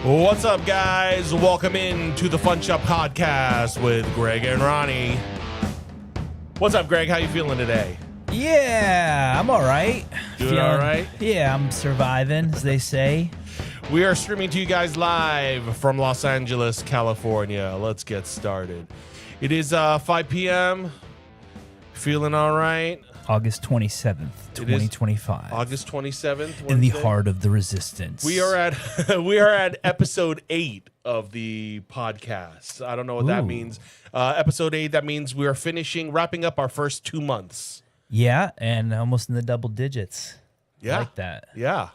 What's up, guys? Welcome in to the Funshop podcast with Greg and Ronnie. What's up, Greg? How you feeling today? Yeah, I'm all right. Doing all right? Yeah, I'm surviving, as they say. We are streaming to you guys live from Los Angeles, California. Let's get started. It is 5 p.m. Feeling all right? August 27th, 2025. August 27th. Wednesday. In the heart of the resistance. We are at episode 8 of the podcast. I don't know what that means. Episode 8, that means we are wrapping up our first 2 months. Yeah, and almost in the double digits. Yeah. I like that. Yeah.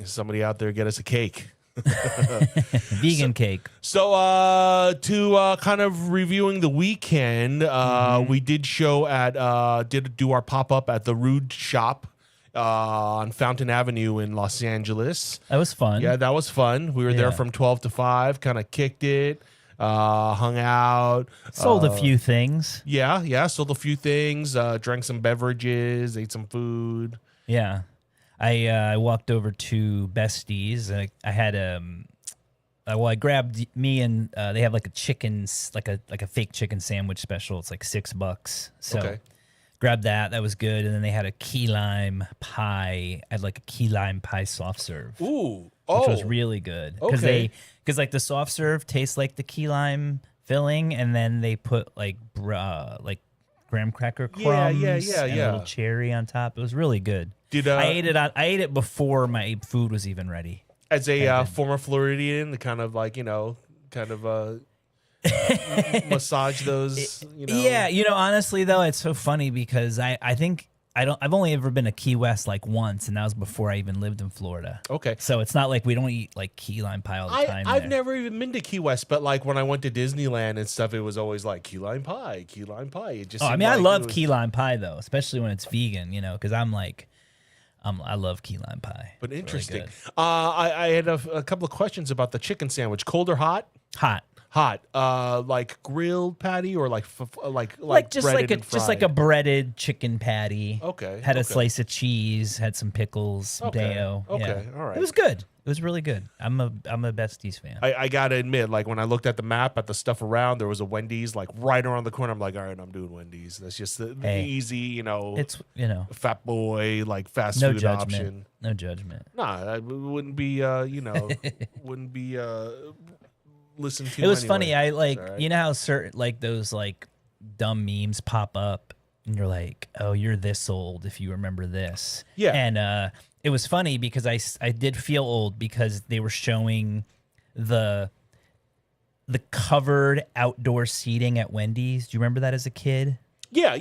Somebody out there get us a cake. Vegan cake. So to kind of reviewing the weekend, we did do our pop-up at the Rude Shop on Fountain Avenue in Los Angeles. That was fun. Yeah, that was fun. We were there from 12 to 5, kind of kicked it, hung out. Sold a few things. Yeah, sold a few things, drank some beverages, ate some food. Yeah. I walked over to Besties. I had I grabbed me and they have like a chicken, like a fake chicken sandwich special. It's like $6. So grabbed that. That was good. And then they had a key lime pie. I had like a key lime pie soft serve. Ooh, which was really good because like the soft serve tastes like the key lime filling, and then they put like graham cracker crumbs and a little cherry on top. It was really good. I ate it before my food was even ready. As a former Floridian, to kind of massage those. Yeah, honestly though, it's so funny because I've only ever been to Key West like once, and that was before I even lived in Florida. Okay, so it's not like we don't eat like key lime pie all the time. I've never even been to Key West, but like when I went to Disneyland and stuff, it was always like key lime pie. It just. I love key lime pie though, especially when it's vegan. Because I love key lime pie. But interesting. Really I had a couple of questions about the chicken sandwich. Cold or hot? Hot. Like grilled patty or like just like a breaded chicken patty. Okay. Had a slice of cheese. Had some pickles. Mayo. Okay. All right. It was good. It was really good. I'm a Besties fan. I gotta admit, like when I looked at the map at the stuff around, there was a Wendy's like right around the corner. I'm like, all right, I'm doing Wendy's. That's just the easy, It's fat boy like fast food option. No judgment. Nah, it wouldn't be wouldn't be listened to. It was anyway. funny. I like how certain like those like dumb memes pop up, and you're like, oh, you're this old if you remember this. Yeah, and it was funny because I did feel old because they were showing the covered outdoor seating at Wendy's. Do you remember that as a kid? Yeah.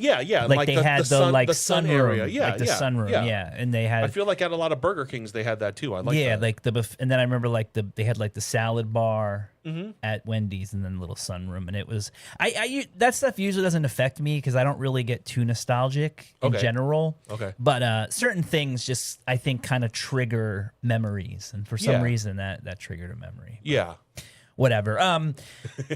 Like they had the sun area. Sunroom. Yeah, and they had. I feel like at a lot of Burger Kings they had that too. I like that. Yeah, like and then I remember like they had like the salad bar at Wendy's, and then the little sunroom, and it was that stuff usually doesn't affect me because I don't really get too nostalgic in general. Okay, but certain things just I think kind of trigger memories, and for some reason that triggered a memory. Yeah, whatever.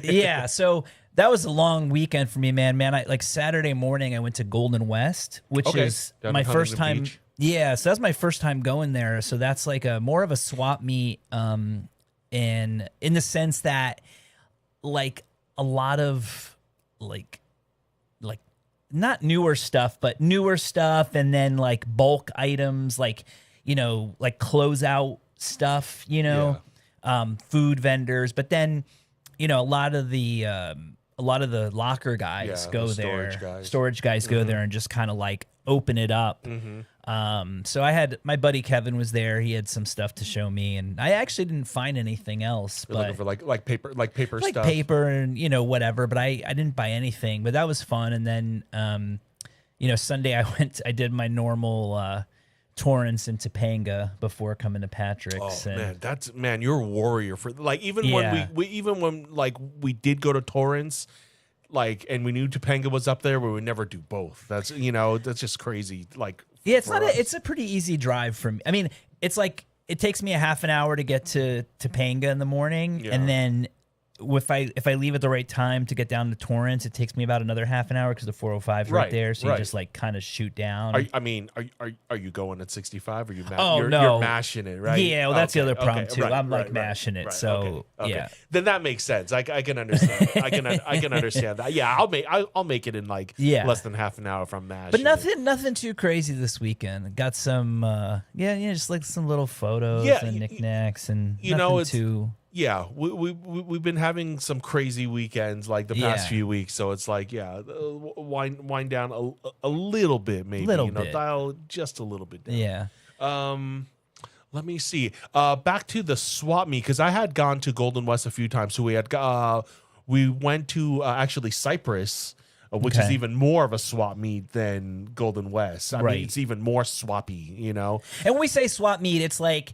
Yeah, so. That was a long weekend for me, man. I like Saturday morning I went to Golden West, which is my first time. Yeah, so that's my first time going there. So that's like more of a swap meet, in the sense that like a lot of like not newer stuff, but newer stuff, and then like bulk items, like like closeout stuff, food vendors, but then a lot of the locker guys go there. Storage guys go there and just kind of like open it up. So I had my buddy Kevin was there. He had some stuff to show me, and I actually didn't find anything else. You're looking for like paper stuff, paper and whatever. But I didn't buy anything. But that was fun. And then Sunday I did my normal. Torrance and Topanga before coming to Patrick's. Oh man, you're a warrior for like when we did go to Torrance, like, and we knew Topanga was up there, we would never do both. That's that's just crazy. Like, it's a pretty easy drive from me. I mean, it's like it takes me a half an hour to get to Topanga in the morning, and then if I leave at the right time to get down to Torrance, it takes me about another half an hour because the 405 is right there. So you just like kind of shoot down. Are you going at 65? Or no, you're mashing it, right? Yeah, well, that's the other problem too. Right, I'm like mashing it. So yeah, then that makes sense. I can understand. I can understand that. Yeah, I'll make it in like less than half an hour from mash. But nothing too crazy this weekend. Got some just like some little photos and knickknacks and nothing too. Yeah, we've been having some crazy weekends like the past few weeks, so it's like wind down a little bit, maybe dial just a little bit down. Yeah. Let me see. Back to the swap meet, because I had gone to Golden West a few times, so we went to actually Cypress, which is even more of a swap meet than Golden West. I mean, it's even more swappy, And when we say swap meet, it's like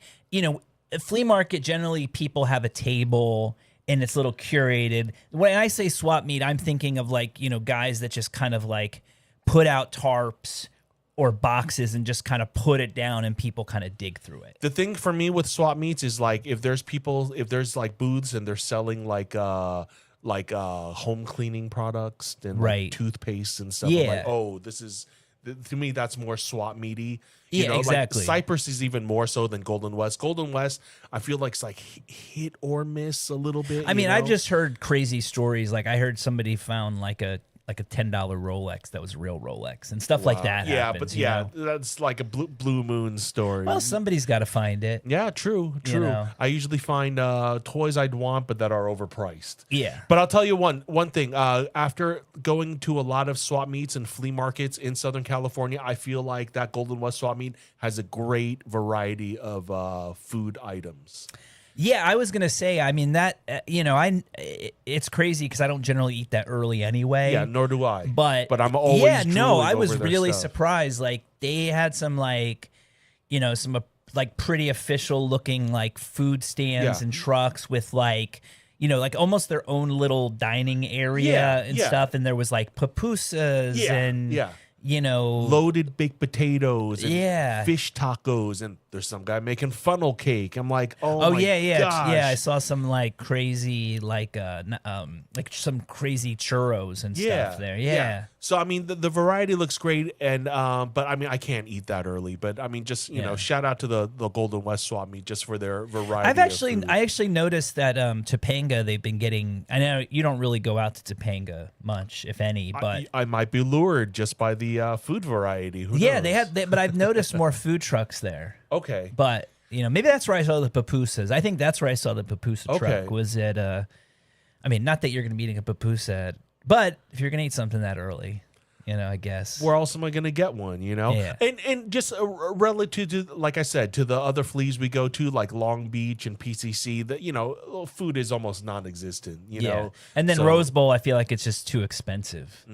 a flea market, generally people have a table and it's a little curated. When I say swap meet, I'm thinking of like, guys that just kind of like put out tarps or boxes and just kind of put it down and people kind of dig through it. The thing for me with swap meets is like if there's like booths and they're selling like home cleaning products and like toothpaste and stuff. I'm like, this is, to me, that's more swap meaty. Exactly. Like Cypress is even more so than Golden West. Golden West, I feel like it's like hit or miss a little bit. I mean, I've just heard crazy stories. Like I heard somebody found like a $10 Rolex that was real Rolex and stuff like that. Yeah, happens, that's like a blue moon story. Well, somebody's got to find it. Yeah, true. I usually find toys I'd want, but that are overpriced. Yeah. But I'll tell you one thing. After going to a lot of swap meets and flea markets in Southern California, I feel like that Golden West swap meet has a great variety of food items. Yeah, I was gonna say. I mean that it's crazy because I don't generally eat that early anyway. Yeah, nor do I. But I'm always I was really surprised. Like they had some like, some like pretty official looking like food stands and trucks with like. Like almost their own little dining area and stuff, and there was like pupusas and loaded baked potatoes and fish tacos, and there's some guy making funnel cake. I'm like, gosh. I saw some like crazy like some crazy churros and stuff there. Yeah. So I mean the variety looks great, and but I mean I can't eat that early. But I mean just shout out to the Golden West swap meet just for their variety. I actually noticed that Topanga they've been getting. I know you don't really go out to Topanga much, if any, but I might be lured just by the food variety. Who knows? But I've noticed more food trucks there. Okay, but maybe that's where I saw the pupusas. I think that's where I saw the pupusa truck was at. I mean, not that you're going to be eating a pupusa, but if you're going to eat something that early, I guess. Where else am I going to get one, Yeah. And just relative to, like I said, to the other fleas we go to, like Long Beach and PCC, that, food is almost non-existent, you know. And then Rose Bowl, I feel like it's just too expensive,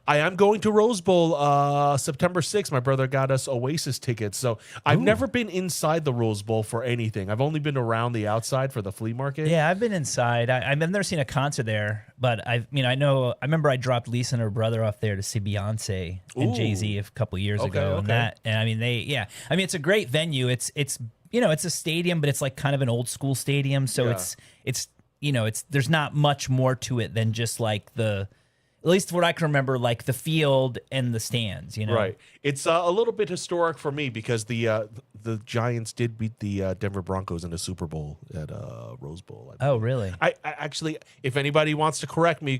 I am going to Rose Bowl September 6th. My brother got us Oasis tickets. So I've never been inside the Rose Bowl for anything. I've only been around the outside for the flea market. Yeah, I've been inside. I've never seen a concert there, but I remember I dropped Lisa and her brother off there to see Beyonce and Jay-Z a couple years ago, and I mean it's a great venue. It's a stadium, but it's like kind of an old school stadium, so it's there's not much more to it than just like at least what I can remember, like the field and the stands, Right. It's a little bit historic for me because the Giants did beat the Denver Broncos in the Super Bowl at Rose Bowl. Oh, really? I actually, if anybody wants to correct me,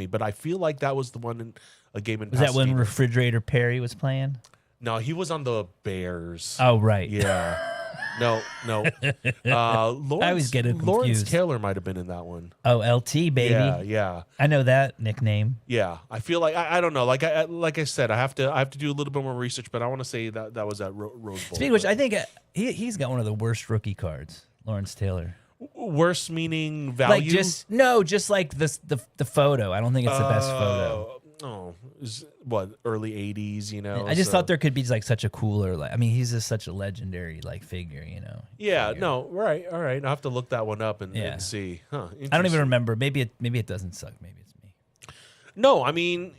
but I feel like that was the one in a game in. Was that when Refrigerator Perry was playing? No, he was on the Bears. Oh, right. Yeah. No. Lawrence, I always get it confused. Lawrence Taylor might have been in that one. Oh, LT, baby. Yeah. I know that nickname. Yeah, I feel like I don't know. Like I said, I have to do a little bit more research, but I want to say that was at Rose Bowl. Speaking of which, I think he's got one of the worst rookie cards, Lawrence Taylor. Worst meaning value? Like just like the photo. I don't think it's the best photo. Oh, early 80s, I just thought there could be like such a cooler, he's just such a legendary figure, Yeah, no, right, all right. I'll have to look that one up and see. Huh, I don't even remember. Maybe it doesn't suck. Maybe it's me. No, I mean,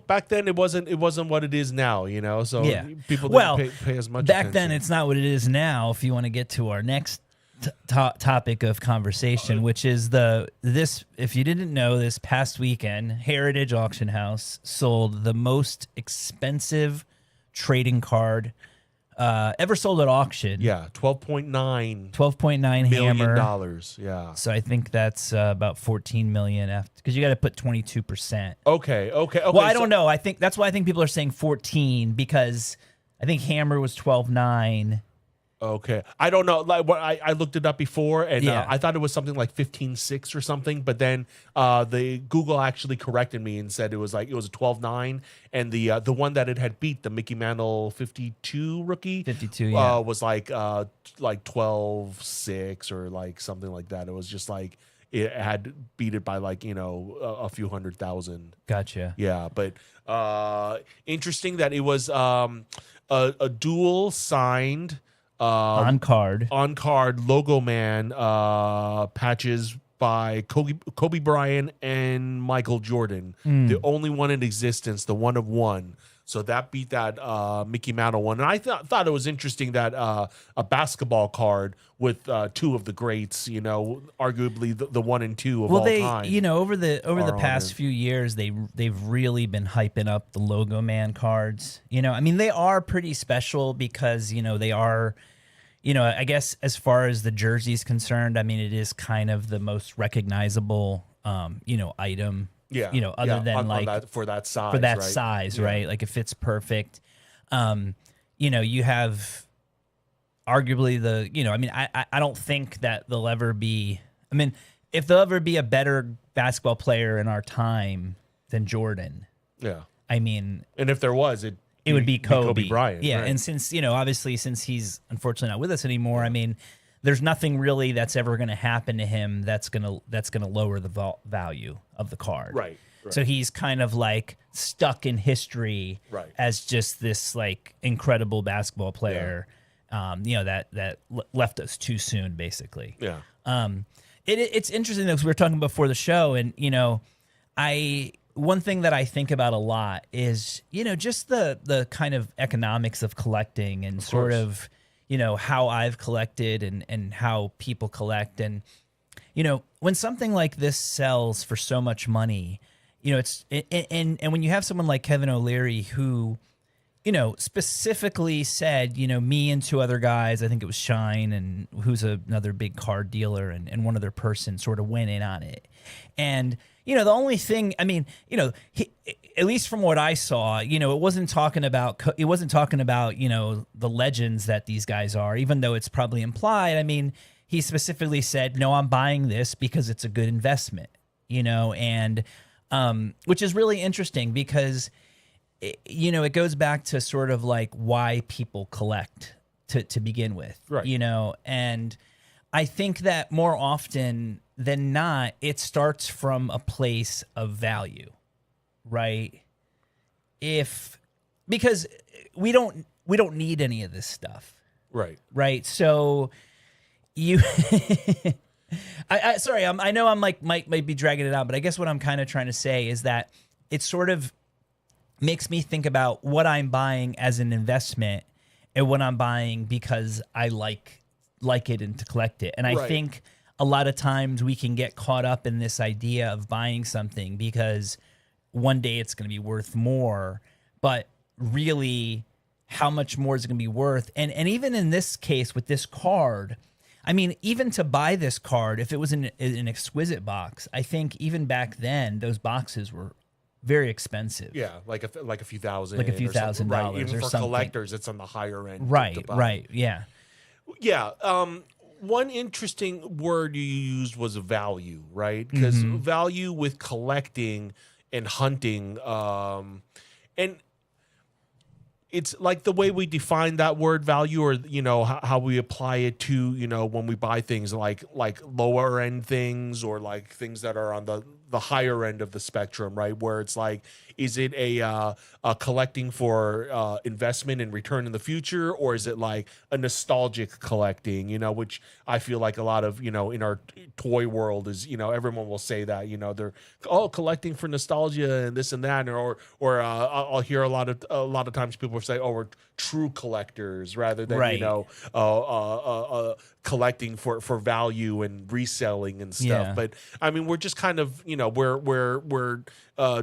back then it wasn't what it is now, so people didn't pay as much back attention. then it's not what it is now. If you want to get to our next topic of conversation, which is this. If you didn't know, this past weekend, Heritage Auction House sold the most expensive trading card ever sold at auction. Yeah, $12.9 hammer dollars. Yeah. So I think that's about 14 million after, because you got to put 22%. Okay. Well, I don't know. I think that's why I think people are saying 14, because I think hammer was 12.9. Okay, I don't know. Like what I looked it up before, and Yeah. I thought it was something like 15.6 or something. But then the Google actually corrected me and said it was a 12.9, and the one that it had beat, the Mickey Mantle 52 rookie, 52, yeah, was like 12.6 or like something like that. It was just like it had beat it by like a few 100,000. Gotcha. Yeah, but interesting that it was a dual signed. On card Logoman patches by Kobe Bryant and Michael Jordan. The only one in existence, the one of one. So that beat that Mickey Mantle one. And I thought it was interesting that a basketball card with two of the greats, arguably the one and two of all time. Over the past few years, they've really been hyping up the Logoman cards. I mean, they are pretty special because, they are, I guess as far as the jersey's concerned, I mean, it is kind of the most recognizable, item. Yeah. Other than for that size. Right? Like it fits perfect. You have arguably I don't think that there'll ever be, if there'll ever be a better basketball player in our time than Jordan. Yeah. And if there was, it would be Kobe Bryant. Yeah. Right. And since, obviously since he's unfortunately not with us anymore, there's nothing really that's ever going to happen to him that's going to lower the value of the card. Right. So he's kind of like stuck in history as just this like incredible basketball player, that left us too soon, basically. Yeah. It's interesting though, because we were talking before the show, and one thing that I think about a lot is, just the kind of economics of collecting and sort of, how I've collected and how people collect. And, when something like this sells for so much money, and when you have someone like Kevin O'Leary who, specifically said, me and two other guys, I think it was Shine and who's another big card dealer and one other person sort of went in on it. And, the only thing, he, at least from what I saw, it wasn't talking about, the legends that these guys are, even though it's probably implied. He specifically said, no, I'm buying this because it's a good investment, and which is really interesting because, it goes back to sort of like why people collect to begin with, right. And I think that more often than not, it starts from a place of value, right? Because we don't need any of this stuff. Right. So you I know I'm like might be dragging it out, but I guess what I'm kind of trying to say is that it sort of makes me think about what I'm buying as an investment and what I'm buying because I like it and to collect it. And I think a lot of times we can get caught up in this idea of buying something because one day it's going to be worth more, but really how much more is it going to be worth? And even in this case with this card, even to buy this card, if it was an Exquisite box, I think even back then those boxes were very expensive. Yeah, like a few thousand. Like a few $1,000 right. Even or for something. collectors, it's on the higher end. Right, yeah. Yeah, one interesting word you used was value, right? Because value with collecting and hunting, and it's like the way we define that word value, or how we apply it to when we buy things like lower end things or like things that are on the the higher end of the spectrum, right? Where it's like, is it a collecting for investment and return in the future, or is it like a nostalgic collecting? You know, which I feel like a lot of, you know, in our toy world is, you know, everyone will say that, you know, they're collecting for nostalgia and this and that, or I'll hear a lot of times people say, oh, we're true collectors rather than you know collecting for value and reselling and stuff. Yeah. But I mean, we're just kind of, you know, we're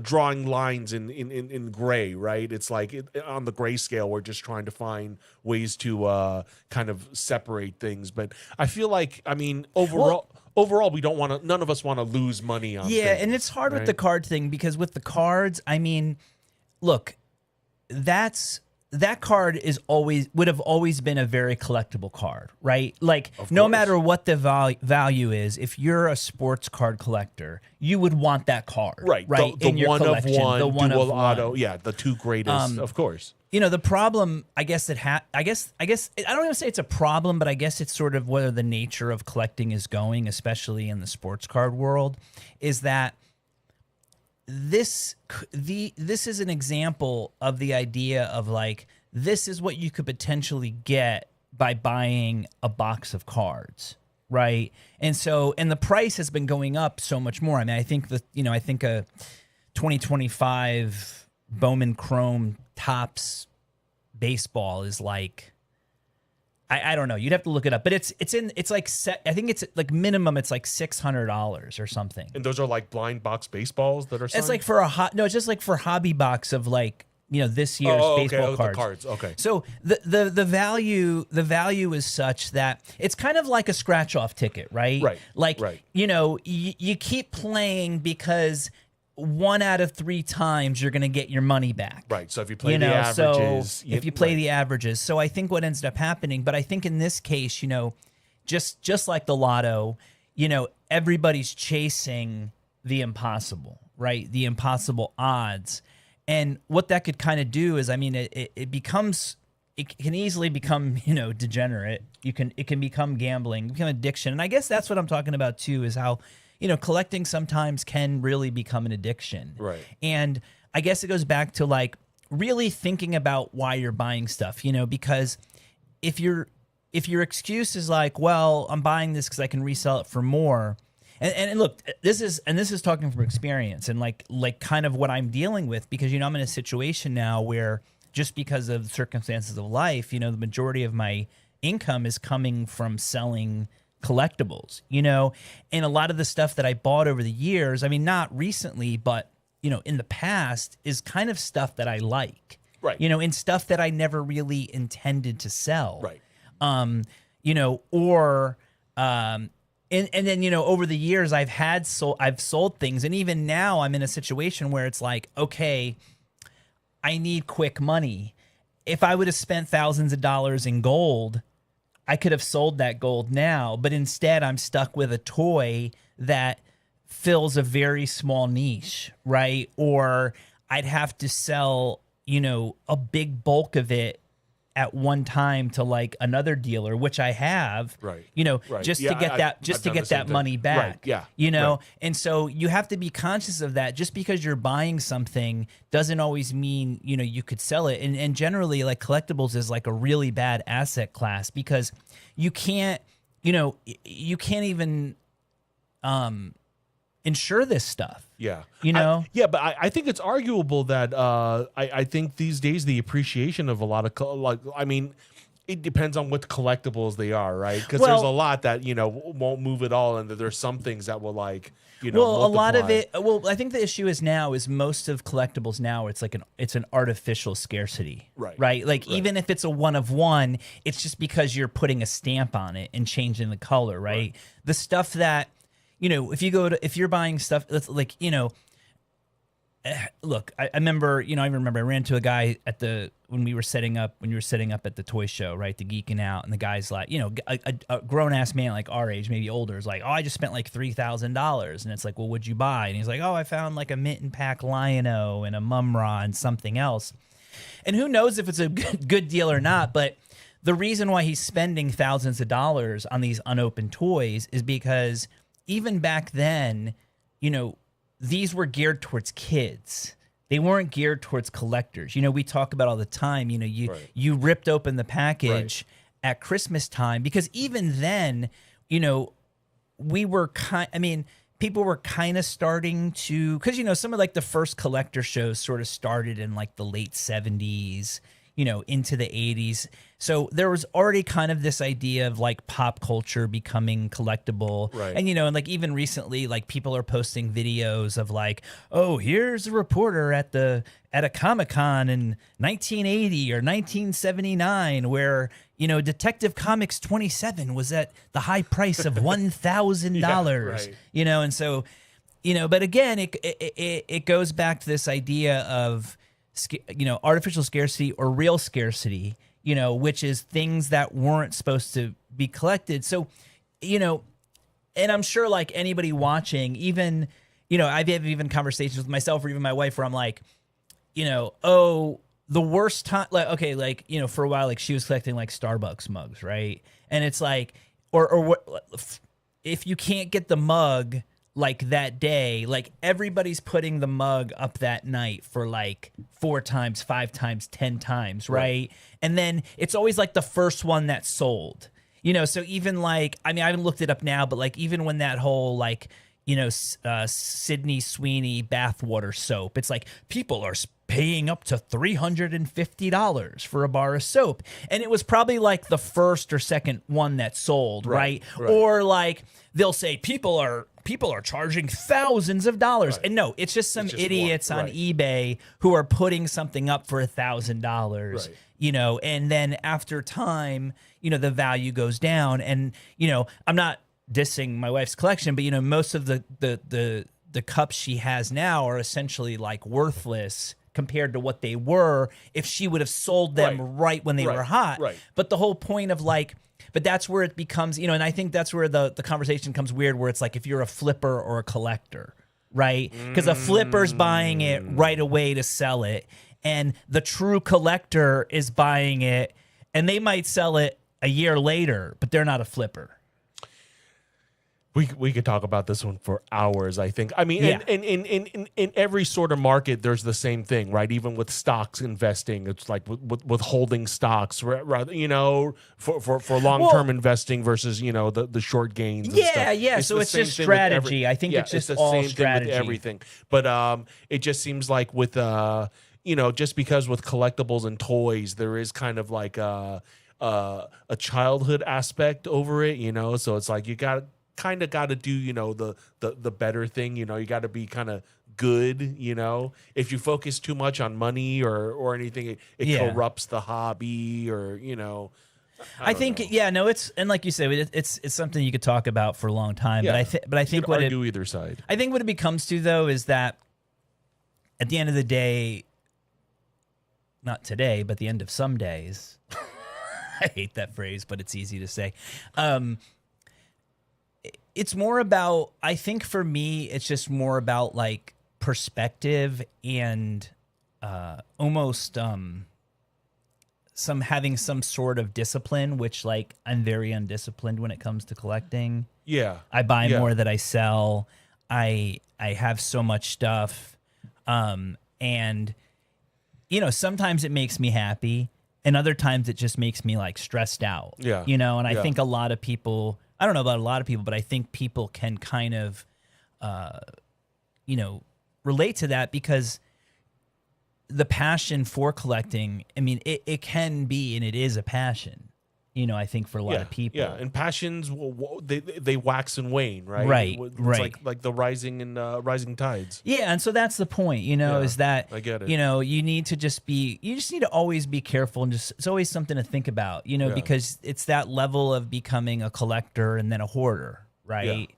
drawing lines in gray, right? It's like on the gray scale, we're just trying to find ways to kind of separate things. But I feel like, I mean, overall, we don't want to. None of us want to lose money on. Yeah, things, and it's hard right? with the card thing because with the cards, I mean, look, that card would have always been a very collectible card, right? Like no matter what the value is, if you're a sports card collector, you would want that card, right? The in your one collection, of one, the one dual of auto, one. yeah, the two greatest, of course. You know, the problem, I guess I don't even say it's a problem, but I guess it's sort of where the nature of collecting is going, especially in the sports card world, is that this is an example of the idea of like, this is what you could potentially get by buying a box of cards, right? And the price has been going up so much more. I mean, I think a 2025 Bowman Chrome Topps baseball is like, I don't know. You'd have to look it up, but it's like I think it's like minimum. It's like $600 or something. And those are like blind box baseballs that are signed? It's like for it's just like for hobby box of like, you know, this year's baseball cards. The cards. Okay. So the value is such that it's kind of like a scratch off ticket, right? Right. Like you know, you keep playing because 1 out of 3 times you're going to get your money back. Right. So if you play the averages, if you play the averages. So I think what ends up happening, but I think in this case, you know, just like the lotto, you know, everybody's chasing the impossible, right? The impossible odds. And what that could kind of do is, I mean, it can easily become, you know, degenerate. It can become gambling, become addiction. And I guess that's what I'm talking about too, is how, you know, collecting sometimes can really become an addiction. Right. And I guess it goes back to like really thinking about why you're buying stuff, you know, because if your excuse is like, well, I'm buying this because I can resell it for more. And look, this is talking from experience and like kind of what I'm dealing with, because, you know, I'm in a situation now where just because of the circumstances of life, you know, the majority of my income is coming from selling collectibles, you know, and a lot of the stuff that I bought over the years, I mean, not recently, but, you know, in the past, is kind of stuff that I like, right? You know, and stuff that I never really intended to sell, right? You know, or and then, you know, over the years I've sold things, and even now I'm in a situation where it's like, okay, I need quick money. If I would have spent thousands of dollars in gold, I could have sold that gold now, but instead I'm stuck with a toy that fills a very small niche, right? Or I'd have to sell, you know, a big bulk of it at one time to like another dealer, which I have, right? You know, just to get that money back, right? Yeah, you know, right. And so you have to be conscious of that. Just because you're buying something doesn't always mean, you know, you could sell it. And generally, like, collectibles is like a really bad asset class because you can't, you know, you can't even insure this stuff. Yeah. You know? But I think it's arguable that I think these days the appreciation of a lot of, I mean, it depends on what collectibles they are, right? Because there's a lot that, you know, won't move at all, and there's some things that will, like, you know, a lot of it. Well, I think the issue is most of collectibles now, it's like it's an artificial scarcity, right? Like, even if it's a one of one, it's just because you're putting a stamp on it and changing the color, right? The stuff that, you know, if you're buying stuff that's like, you know, look, I remember I ran into a guy when we were setting up at the toy show, right? The Geeking Out, and the guy's like, you know, a grown ass man like our age, maybe older, is like, oh, I just spent like $3,000, and it's like, well, what'd you buy? And he's like, oh, I found like a Mint and Pack Lion-O and a Mumra and something else. And who knows if it's a good deal or not, but the reason why he's spending thousands of dollars on these unopened toys is because even back then, you know, these were geared towards kids. They weren't geared towards collectors. We talk about all the time, you ripped open the package at Christmas time, because even then, we were people were kind of starting to, because, some of like the first collector shows sort of started in like the late 70s, into the 80s. So there was already kind of this idea of like pop culture becoming collectible. Right. And, and like even recently, like people are posting videos of like, oh, here's a reporter at a Comic-Con in 1980 or 1979 where, Detective Comics 27 was at the high price of $1,000, and so, but again, it goes back to this idea of, artificial scarcity or real scarcity, which is things that weren't supposed to be collected. So, and I'm sure like anybody watching, even, I've had even conversations with myself or even my wife where I'm like, oh, the worst time, like, okay, like, for a while, like she was collecting like Starbucks mugs, right? And it's like, or what, if you can't get the mug like that day, like everybody's putting the mug up that night for like 4 times, 5 times, 10 times, right? And then it's always like the first one that's sold, so even like, I haven't looked it up now, but like even when that whole like, Sydney Sweeney bathwater soap, it's like people are paying up to $350 for a bar of soap. And it was probably like the first or second one that sold, right? Or like they'll say people are charging thousands of dollars. And no, it's just some idiots on eBay who are putting something up for $1,000, and then after time, the value goes down. And, I'm not dissing my wife's collection, but, most of the cups she has now are essentially like worthless compared to what they were if she would have sold them right when they were hot. But the whole point of like, but that's where it becomes, and I think that's where the conversation comes weird, where it's like if you're a flipper or a collector, right? Because a flipper's buying it right away to sell it, and the true collector is buying it, and they might sell it a year later, but they're not a flipper. We could talk about this one for hours, I think. In every sort of market, there's the same thing, right? Even with stocks investing, it's like with holding stocks, rather, for long-term investing versus, the short gains and stuff. So it's just strategy. I think it's just all strategy. Thing with everything. But it just seems like with, just because with collectibles and toys, there is kind of like a childhood aspect over it, So it's like you got to do, the better thing, you got to be kind of good, if you focus too much on money or anything, it corrupts the hobby or, I think it's, and like you said, it's something you could talk about for a long time, but I think what argue either side. I think what it becomes to though is that at the end of the day, not today, but the end of some days, I hate that phrase, but it's easy to say. It's more about, I think for me, it's just more about like perspective and almost having some sort of discipline, which like I'm very undisciplined when it comes to collecting. I buy more than I sell. I have so much stuff. And sometimes it makes me happy and other times it just makes me like stressed out. And I think a lot of people, I don't know about a lot of people, but I think people can kind of, relate to that because the passion for collecting, it can be, and it is a passion, I think for a lot of people. And passions, they wax and wane, right? Right. It's like the rising tides. Yeah, and so that's the point, is that, I get it. you need to always be careful and just, it's always something to think about, because it's that level of becoming a collector and then a hoarder, right?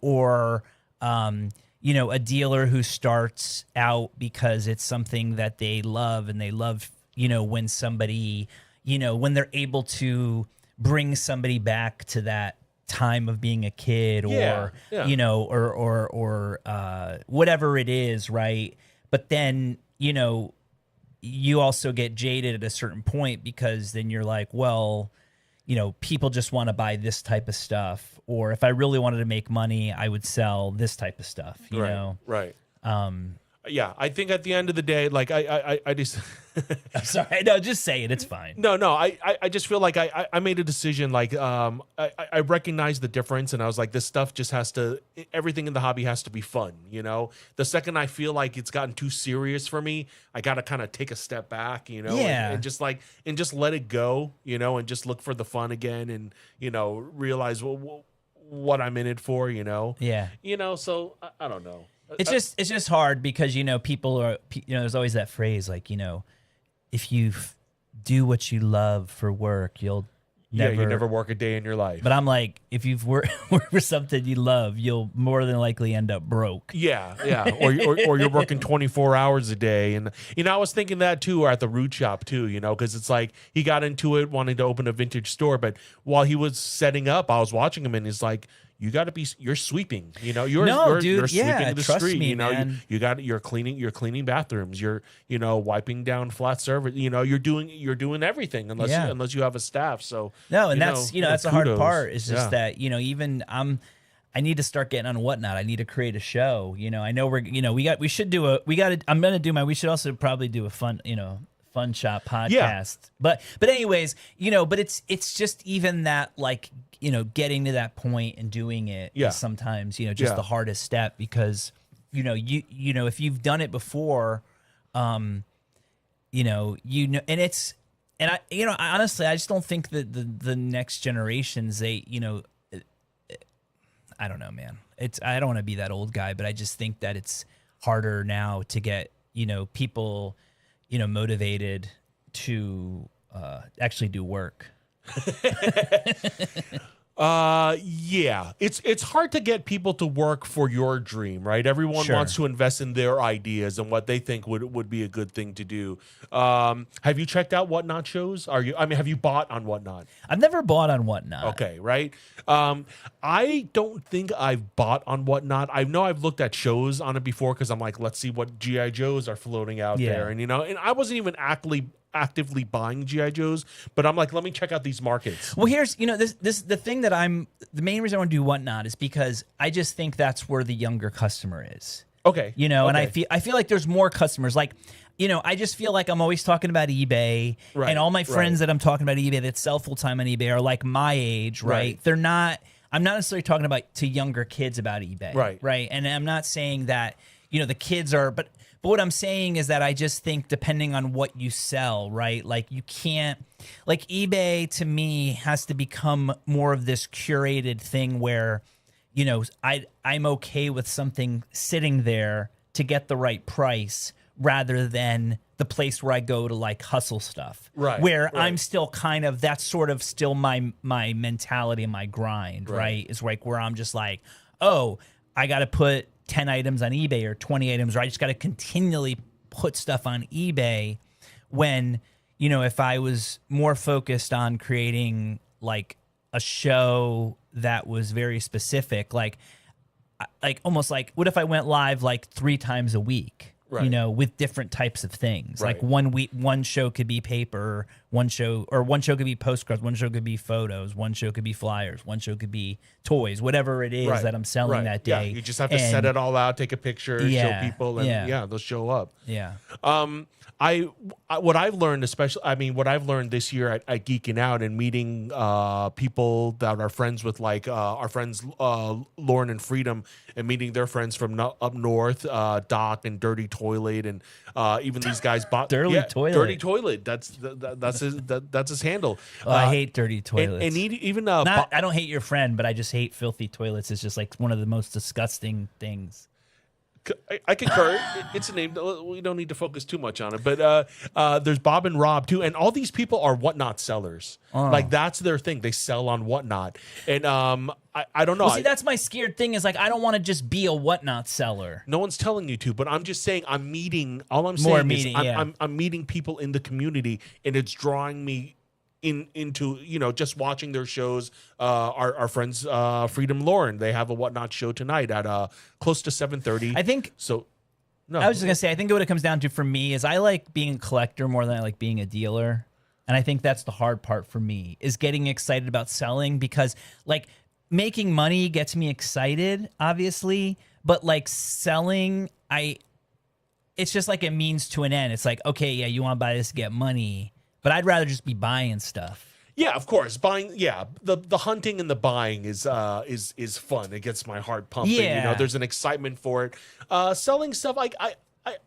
Or, a dealer who starts out because it's something that they love and they love, when somebody, when they're able to bring somebody back to that time of being a kid or, or whatever it is. Right. But then, you also get jaded at a certain point because then you're like, well, people just want to buy this type of stuff, or if I really wanted to make money, I would sell this type of stuff, you know? Right. Yeah, I think at the end of the day, like I just I'm sorry, no, just say it. It's fine. No, I just feel like I made a decision. Like I recognize the difference, and I was like, this stuff just has to. Everything in the hobby has to be fun. You know, the second I feel like it's gotten too serious for me, I got to kind of take a step back. You know, and just let it go. You know, and just look for the fun again, and realize what I'm in it for. You know. Yeah. So I don't know. It's just hard because people are there's always that phrase like if you do what you love for work you never work a day in your life. But I'm like, if you've worked for something you love, you'll more than likely end up broke. Yeah, or you're working 24 hours a day, and I was thinking that too, or at the root shop too, because it's like he got into it wanting to open a vintage store, but while he was setting up, I was watching him, and he's like, you're sweeping, you're sweeping the street, me, man. you're cleaning bathrooms, you're wiping down flat surface, you're doing everything unless you have a staff. So no, and that's the hard part is just that even I need to start getting on Whatnot. I need to create a show. I know we should do we should also probably do a Funshop podcast. Yeah. But anyways, but it's just even that like getting to that point and doing it is sometimes just the hardest step because if you've done it before, and it's and I honestly I just don't think that the next generations I don't know, man. I don't want to be that old guy, but I just think that it's harder now to get people motivated to actually do work. Yeah, it's hard to get people to work for your dream, right? Everyone wants to invest in their ideas and what they think would be a good thing to do. Have you checked out Whatnot shows? Have you bought on Whatnot? I've never bought on Whatnot. Okay, right. I don't think I've bought on Whatnot. I know I've looked at shows on it before because I'm like, let's see what GI Joes are floating out there, and and I wasn't even actively buying GI Joes, but I'm like, let me check out these markets. Well, here's the thing that the main reason I want to do Whatnot is because I just think that's where the younger customer is. Okay. And I feel like there's more customers. Like, I just feel like I'm always talking about eBay, and all my friends that I'm talking about eBay that sell full time on eBay are like my age, right? They're not. I'm not necessarily talking about to younger kids about eBay, right? And I'm not saying that the kids are, but what I'm saying is that I just think depending on what you sell, right? Like you can't, like eBay to me has to become more of this curated thing where, I'm okay with something sitting there to get the right price rather than the place where I go to like hustle stuff. Where I'm still kind of, that's sort of still my mentality and my grind, right? It's like where I'm just like, oh, I got to put 10 items on eBay or 20 items, or I just got to continually put stuff on eBay when, if I was more focused on creating like a show that was very specific, like almost like, what if I went live like 3 times a week? With different types of things. Like one show could be paper, one show could be postcards, one show could be photos, one show could be flyers, one show could be toys, whatever it is that I'm selling that day. Yeah, you just have to set it all out, take a picture, show people, and they'll show up. Yeah. What I've learned, what I've learned this year at Geeking Out and meeting people that are friends with, like our friends Lauren and Freedom, and meeting their friends from up north, Doc and Dirty Toilet, and even these guys bought Dirty Toilet. That's his handle. I hate Dirty Toilets. And even I don't hate your friend, but I just hate filthy toilets. It's just like one of the most disgusting things. I concur. It's a name. We don't need to focus too much on it. But there's Bob and Rob too, and all these people are Whatnot sellers. Like that's their thing. They sell on Whatnot, and I don't know. Well, see, that's my scared thing. Is like I don't want to just be a Whatnot seller. No one's telling you to, but I'm just saying I'm meeting. All I'm saying is I'm meeting people in the community, and it's drawing me into just watching their shows. Our friends Freedom Lauren, they have a Whatnot show tonight at close to 7:30. I think so. No, I was just gonna say I think what it comes down to for me is I like being a collector more than I like being a dealer. And I think that's the hard part for me, is getting excited about selling, because like making money gets me excited, obviously, but like selling, it's just like a means to an end. It's like, okay, yeah, you want to buy this to get money, but I'd rather just be buying stuff. Yeah, of course. Buying, yeah, the hunting and the buying is fun. It gets my heart pumping. Yeah. You know, there's an excitement for it. Selling stuff,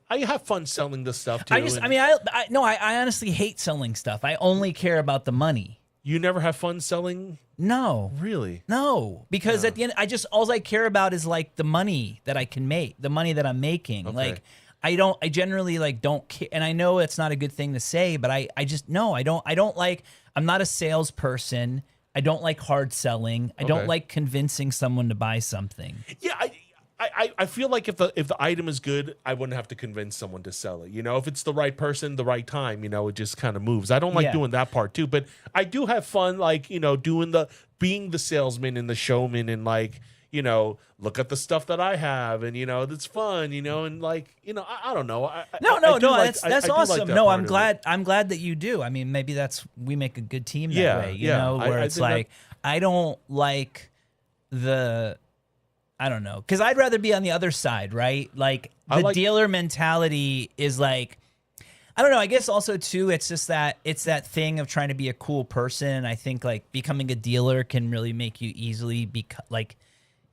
I have fun selling this stuff too. I honestly hate selling stuff. I only care about the money. You never have fun selling? No. Really? No, because at the end, all I care about is like the money that I can make, the money that I'm making. Okay. Like, I generally like don't care, and I know it's not a good thing to say, but I just no, I don't like. I'm not a salesperson. I don't like hard selling. I don't like convincing someone to buy something. Yeah, I feel like if the item is good, I wouldn't have to convince someone to sell it. You know, if it's the right person, the right time, you know, it just kind of moves. I don't like doing that part too, but I do have fun, like, you know, being the salesman and the showman, and like, you know, look at the stuff that I have, and you know, it's fun, you know, and like, you know, I don't know. That's awesome. No, I'm glad that you do. I mean, maybe we make a good team that way, you know, where it's like, I don't like I don't know, because I'd rather be on the other side, right? Like the dealer mentality is like, I don't know. I guess also too, it's just that thing of trying to be a cool person. I think like becoming a dealer can really make you easily like,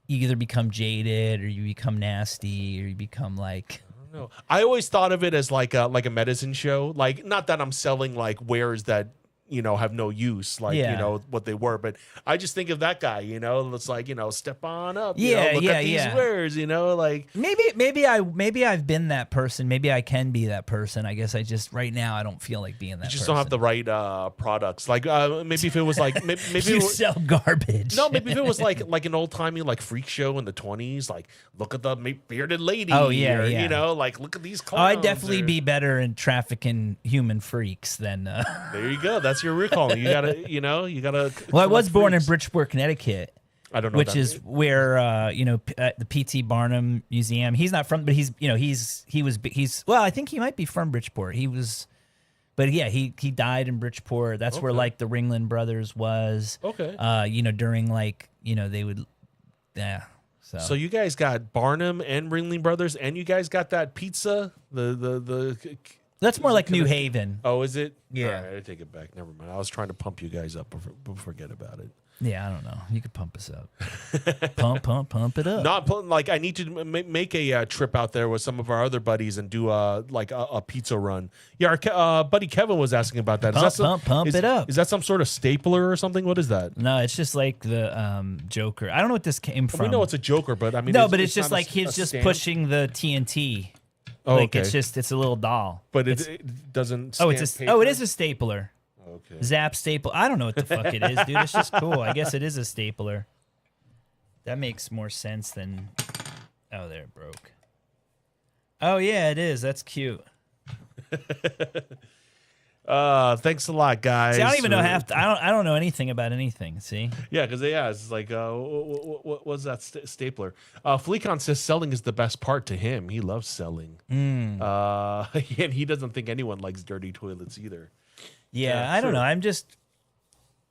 you either become jaded or you become nasty or you become like. I don't know. I always thought of it as like a medicine show. Like, not that I'm selling like wares that, you know, have no use, like, you know, what they were. But I just think of that guy, you know, it's like, you know, step on up, you know, look at these wares, you know, like. Maybe I've been that person. Maybe I can be that person. I guess I just, right now, I don't feel like being that person. You just don't have the right products. Like, maybe if it was like, maybe you sell garbage. No, maybe if it was like an old timey like freak show in the 20s, like look at the bearded lady. Oh yeah, yeah. You know, like look at these clowns. Oh, I'd definitely be better in trafficking human freaks than. There you go. That's your recall. You gotta. Well, I was born in Bridgeport, Connecticut. I don't know, which is where at the P.T. Barnum Museum. He's not from, but he's well, I think he might be from Bridgeport. He was, but yeah, he died in Bridgeport. That's where like the Ringling Brothers was. Okay. During like they would, yeah. So you guys got Barnum and Ringling Brothers, and you guys got that pizza. The That's more like New Haven. Oh, is it? Yeah. All right, I take it back. Never mind. I was trying to pump you guys up, but forget about it. Yeah, I don't know. You could pump us up. pump it up. Not like I need to make a trip out there with some of our other buddies and do a pizza run. Yeah, our buddy Kevin was asking about that. Pump it up. Is that some sort of stapler or something? What is that? No, it's just like the Joker. I don't know what this came from. We know it's a Joker, but I mean, no, but it's just like he's just pushing the TNT. Oh, like okay. it's a little doll. But it doesn't. Oh, it is a stapler. Okay. Zap staple. I don't know what the fuck it is, dude. It's just cool. I guess it is a stapler. That makes more sense than. Oh, there it broke. Oh yeah, it is. That's cute. Thanks a lot, guys. See, I don't even know I don't know anything about anything. See? Yeah, because it's like, what was that stapler? Fleecon says selling is the best part to him. He loves selling. And he doesn't think anyone likes dirty toilets either. Yeah, I don't know. I'm just,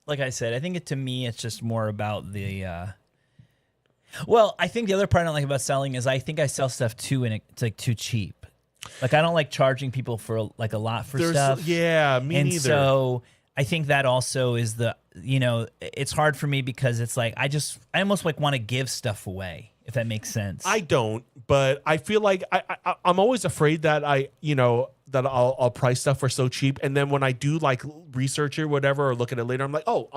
like I said, I think to me, it's just more about the. Well, I think the other part I don't like about selling is I think I sell stuff too, and it's like too cheap. Like I don't like charging people for like a lot for stuff. Yeah, me neither. And so I think that also is it's hard for me because it's like I almost like want to give stuff away, if that makes sense. I don't, but I feel like I'm always afraid that that I'll price stuff for so cheap, and then when I do like research it or whatever or look at it later, I'm like, oh,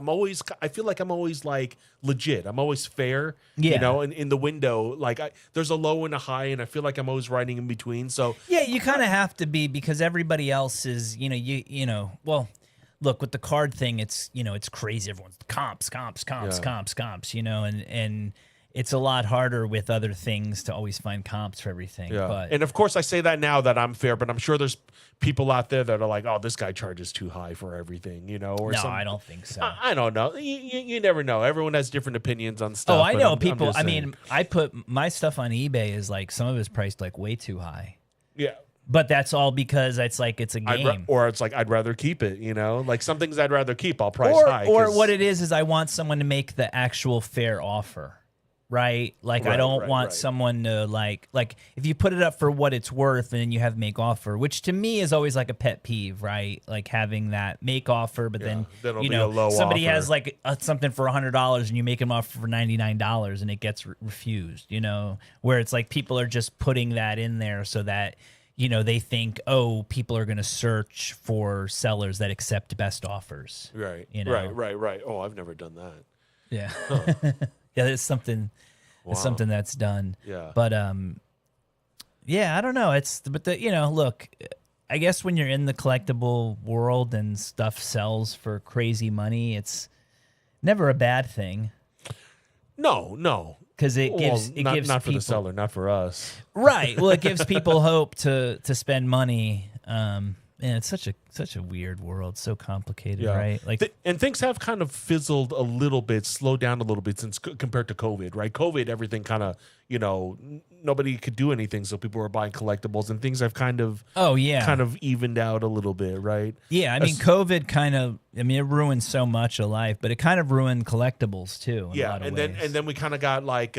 I feel like I'm always like legit. I'm always fair, in the window. Like there's a low and a high, and I feel like I'm always riding in between. So yeah, you kind of have to be because everybody else is, well, look with the card thing, it's it's crazy. Everyone's comps, and it's a lot harder with other things to always find comps for everything. Yeah. But, and of course I say that now that I'm fair, but I'm sure there's people out there that are like, oh, this guy charges too high for everything, or no, I don't think so. I don't know. You never know. Everyone has different opinions on stuff. Oh, I know people. I mean, I put my stuff on eBay is like some of it's priced like way too high. Yeah. But that's all because it's like it's a game. Or it's like I'd rather keep it, Like some things I'd rather keep, I'll price high. Or what it is I want someone to make the actual fair offer, right? Like I don't want someone to like if you put it up for what it's worth and then you have make offer, which to me is always like a pet peeve, right? Like having that make offer, but then somebody has like something for $100 and you make them offer for $99 and it gets refused, where it's like people are just putting that in there so that they think, people are going to search for sellers that accept best offers. Right. Right. Oh, I've never done that. Yeah. Huh. Yeah, it's something. Wow. It's something that's done. Yeah. But yeah, I don't know. Look, I guess when you're in the collectible world and stuff sells for crazy money, it's never a bad thing. No. Because it gives not for people, the seller, not for us. Right. Well, it gives people hope to spend money. And it's such a weird world, so complicated, right? Like, and things have kind of fizzled a little bit, slowed down a little bit since compared to COVID, right? COVID, everything kind of, nobody could do anything, so people were buying collectibles, and things have kind of evened out a little bit, right? Yeah, I mean, COVID it ruined so much of life, but it kind of ruined collectibles too. In a lot of ways. then we kind of got like.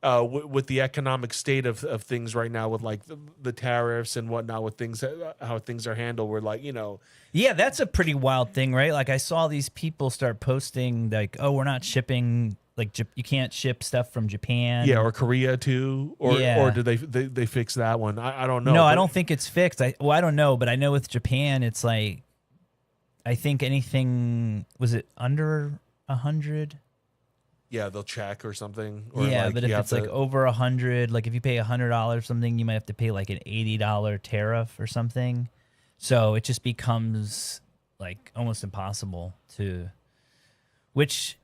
With the economic state of things right now, with like the tariffs and whatnot, with things how things are handled, we're like, yeah, that's a pretty wild thing, right? Like I saw these people start posting like, we're not shipping, like you can't ship stuff from Japan, or Korea too, or did they fix that one? I don't know. No, I don't think it's fixed. I don't know, but I know with Japan, it's like I think anything was it under 100. Yeah, they'll check or something. Or but if it's like over 100, like if you pay $100 something, you might have to pay like an $80 tariff or something. So it just becomes like almost impossible to, which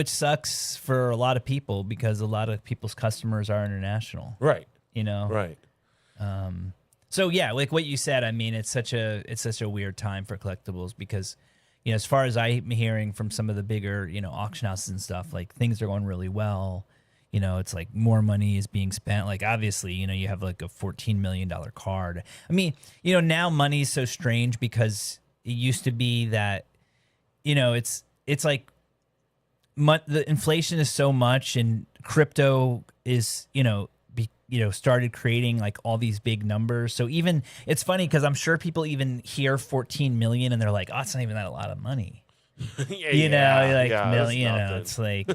sucks for a lot of people because a lot of people's customers are international. Right. Right. So yeah, like what you said, I mean, it's such a weird time for collectibles because as far as I'm hearing from some of the bigger, auction houses and stuff, like things are going really well. It's like more money is being spent. Like obviously, you have like a $14 million card. I mean, now money is so strange because it used to be that, it's like the inflation is so much and crypto is, started creating like all these big numbers. So even it's funny because I'm sure people even hear 14 million and they're like, oh, it's not even that a lot of money. It's like,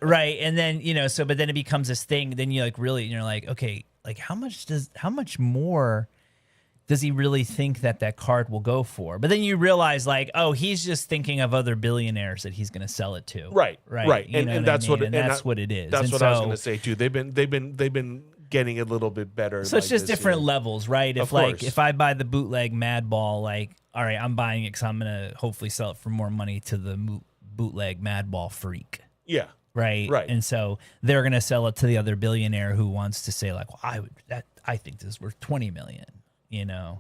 right. And then, but then it becomes this thing. Then you like really, you're like, okay, like how much more does he really think that card will go for? But then you realize like, oh, he's just thinking of other billionaires that he's going to sell it to. Right. And that's what it is. That's what I was going to say too. They've been getting a little bit better. So it's just different levels, right? If I buy the bootleg Madball, like, all right, I'm buying it because I'm gonna hopefully sell it for more money to the bootleg Madball freak. Yeah. Right. And so they're gonna sell it to the other billionaire who wants to say like, well, I think this is worth 20 million.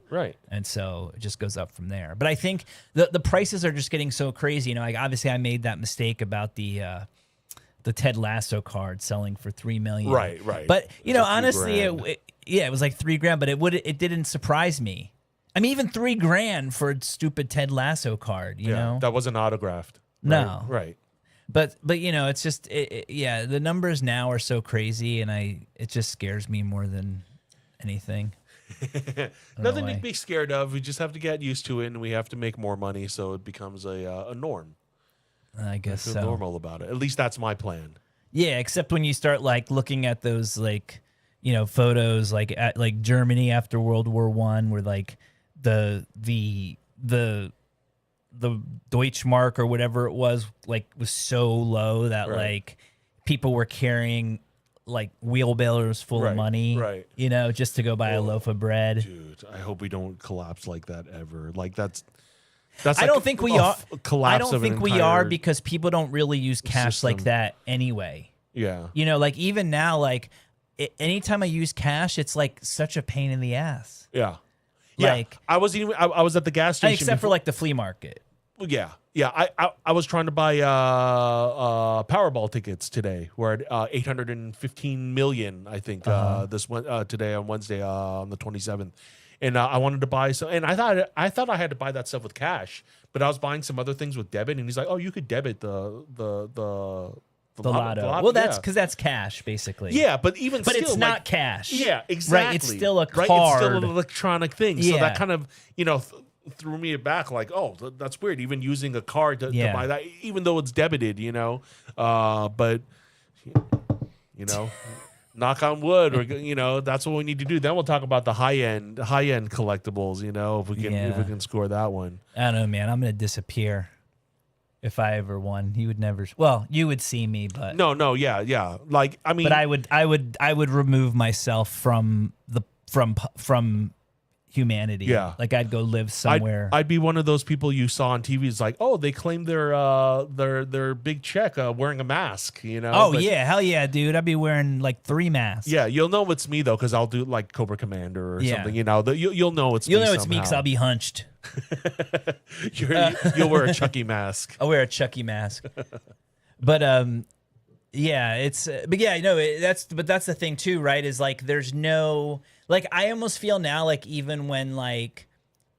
Right. And so it just goes up from there. But I think the prices are just getting so crazy. Like obviously I made that mistake about the Ted Lasso card selling for $3 million. Right. But honestly, it was like $3,000, but it didn't surprise me. I mean, even $3,000 for a stupid Ted Lasso card. You know, that wasn't autographed. No. Right. But it's just the numbers now are so crazy, and it just scares me more than anything. Nothing to be scared of. We just have to get used to it, and we have to make more money, so it becomes a norm. I guess I feel normal about it. At least that's my plan. Yeah, except when you start like looking at those like photos like at like Germany after World War I, where like the Deutschmark or whatever it was so low that like people were carrying like wheelbarrows full of money, right? Just to go buy a loaf of bread. Dude, I hope we don't collapse like that ever. Like that's I don't think we are. I don't think we are because people don't really use cash like that anyway. Yeah. Like even now, like anytime I use cash, it's like such a pain in the ass. Yeah. Like I was at the gas station except for like the flea market. Yeah. I was trying to buy Powerball tickets today. We're at 815 million, I think, this one today on Wednesday on the 27th. and I wanted to buy some, and I thought I had to buy that stuff with cash, but I was buying some other things with debit, and he's like, oh, you could debit the lotto. Well, that's because that's cash, basically. Yeah, but still, it's not cash. Yeah, exactly. Right, it's still a card. Right? It's still an electronic thing. So that kind of, threw me back. Like, oh, that's weird. Even using a card to buy that, even though it's debited, But, knock on wood, or that's what we need to do. Then we'll talk about the high end collectibles. If we can score that one. I don't know, man. I'm gonna disappear. If I ever won, he would never. Well, you would see me, but yeah. Like, I mean, but I would remove myself from humanity. Yeah, like I'd go live somewhere. I'd be one of those people you saw on TV. It's like, oh, they claim their big check wearing a mask. Oh, yeah, hell yeah, dude. I'd be wearing like 3 masks. Yeah, you'll know it's me though, because I'll do like Cobra Commander or something. You'll know it's me. You'll know it's me because I'll be hunched. You'll wear a Chucky mask. I'll wear a Chucky mask. But yeah, it's but yeah, that's the thing too, right? Is like there's no, like, I almost feel now like even when like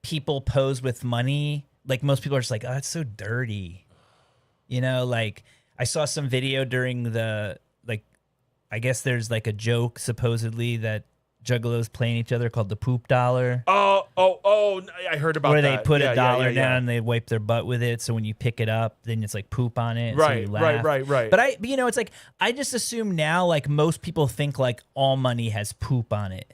people pose with money, like most people are just like, oh, it's so dirty. Like I saw some video during the, like, I guess there's like a joke supposedly that juggalos playing each other called the poop dollar. Oh! I heard about that. Where they put a dollar down and they wipe their butt with it. So when you pick it up, then it's like poop on it. Right, so you laugh. right. But it's like I just assume now, like most people think like all money has poop on it.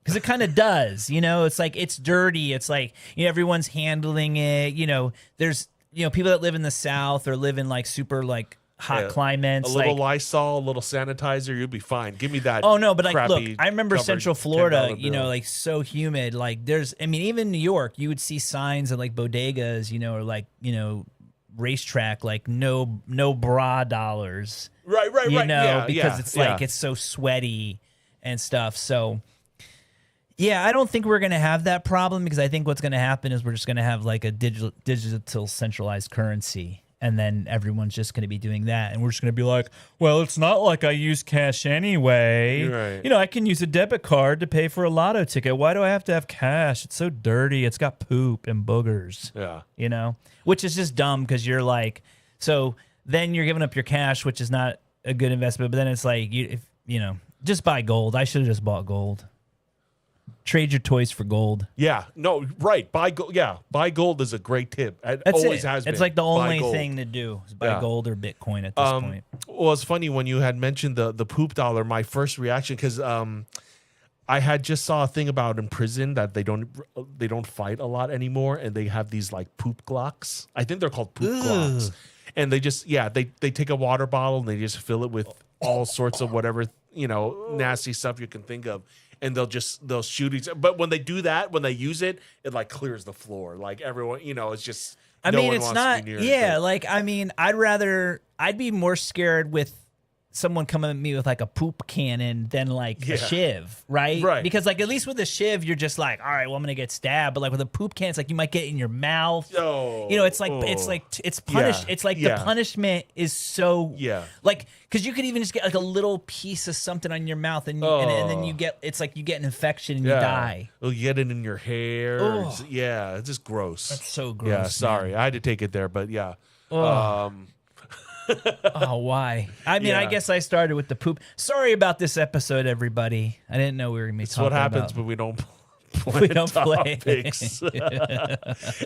Because it kind of does. It's like it's dirty. It's like everyone's handling it. There's people that live in the South or live in like super like hot climates, a little Lysol, a little sanitizer, you'll be fine. Give me that. Oh no, but like, look, I remember Central Florida, like so humid. Like even New York, you would see signs of like bodegas, or like racetrack, like no bra dollars. Right. Because it's like it's so sweaty and stuff. So yeah, I don't think we're gonna have that problem, because I think what's gonna happen is we're just gonna have like a digital centralized currency. And then everyone's just going to be doing that. And we're just going to be like, well, it's not like I use cash anyway. Right. I can use a debit card to pay for a lotto ticket. Why do I have to have cash? It's so dirty. It's got poop and boogers. Yeah. Which is just dumb, because you're like, so then you're giving up your cash, which is not a good investment. But then it's like, just buy gold. I should have just bought gold. Trade your toys for gold. Yeah, no, right. Buy gold. Yeah, buy gold is a great tip. It always has been. It's like the only thing to do is buy gold or Bitcoin at this point. Well, it's funny when you had mentioned the poop dollar. My first reaction, because I had just saw a thing about in prison that they don't fight a lot anymore, and they have these like poop glocks. I think they're called poop glocks, and they just they take a water bottle and they just fill it with all sorts of whatever nasty stuff you can think of. And they'll shoot each. But when they do that, when they use it, it like clears the floor. Like everyone, it's just. It's not. Yeah, like I'd be more scared with someone coming at me with like a poop cannon than like a shiv, right? Right. Because like at least with a shiv, you're just like, all right, well I'm gonna get stabbed. But like with a poop can, it's like you might get it in your mouth. It's punished. It's like the punishment is so like, because you could even just get like a little piece of something on your mouth, and then you get you get an infection and you die. You'll get it in your hair. It's just gross. That's so gross. Yeah, sorry, I had to take it there, but yeah. Oh, why? I mean, I guess I started with the poop. Sorry about this episode, everybody. I didn't know we were going to be talking about. That's what happens when we don't play.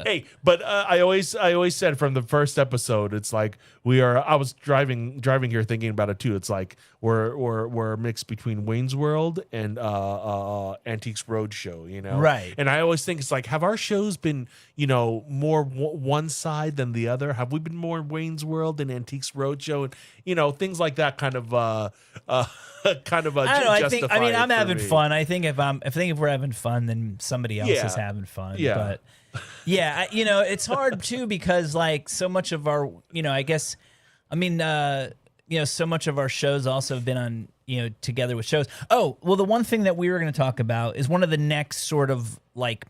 Hey, but I always said from the first episode, it's like I was driving here thinking about it too. It's like we're a mix between Wayne's World and Antiques Roadshow, right? And I always think it's like, have our shows been more one side than the other? Have we been more Wayne's World than Antiques Roadshow, and things like that kind of kind of a I don't know. I mean, I'm having fun. I think if we're having fun, then somebody else is having fun. Yeah. But yeah, it's hard too, because like so much of our, so much of our shows also have been on, together with shows. Oh, well, the one thing that we were going to talk about is one of the next sort of like,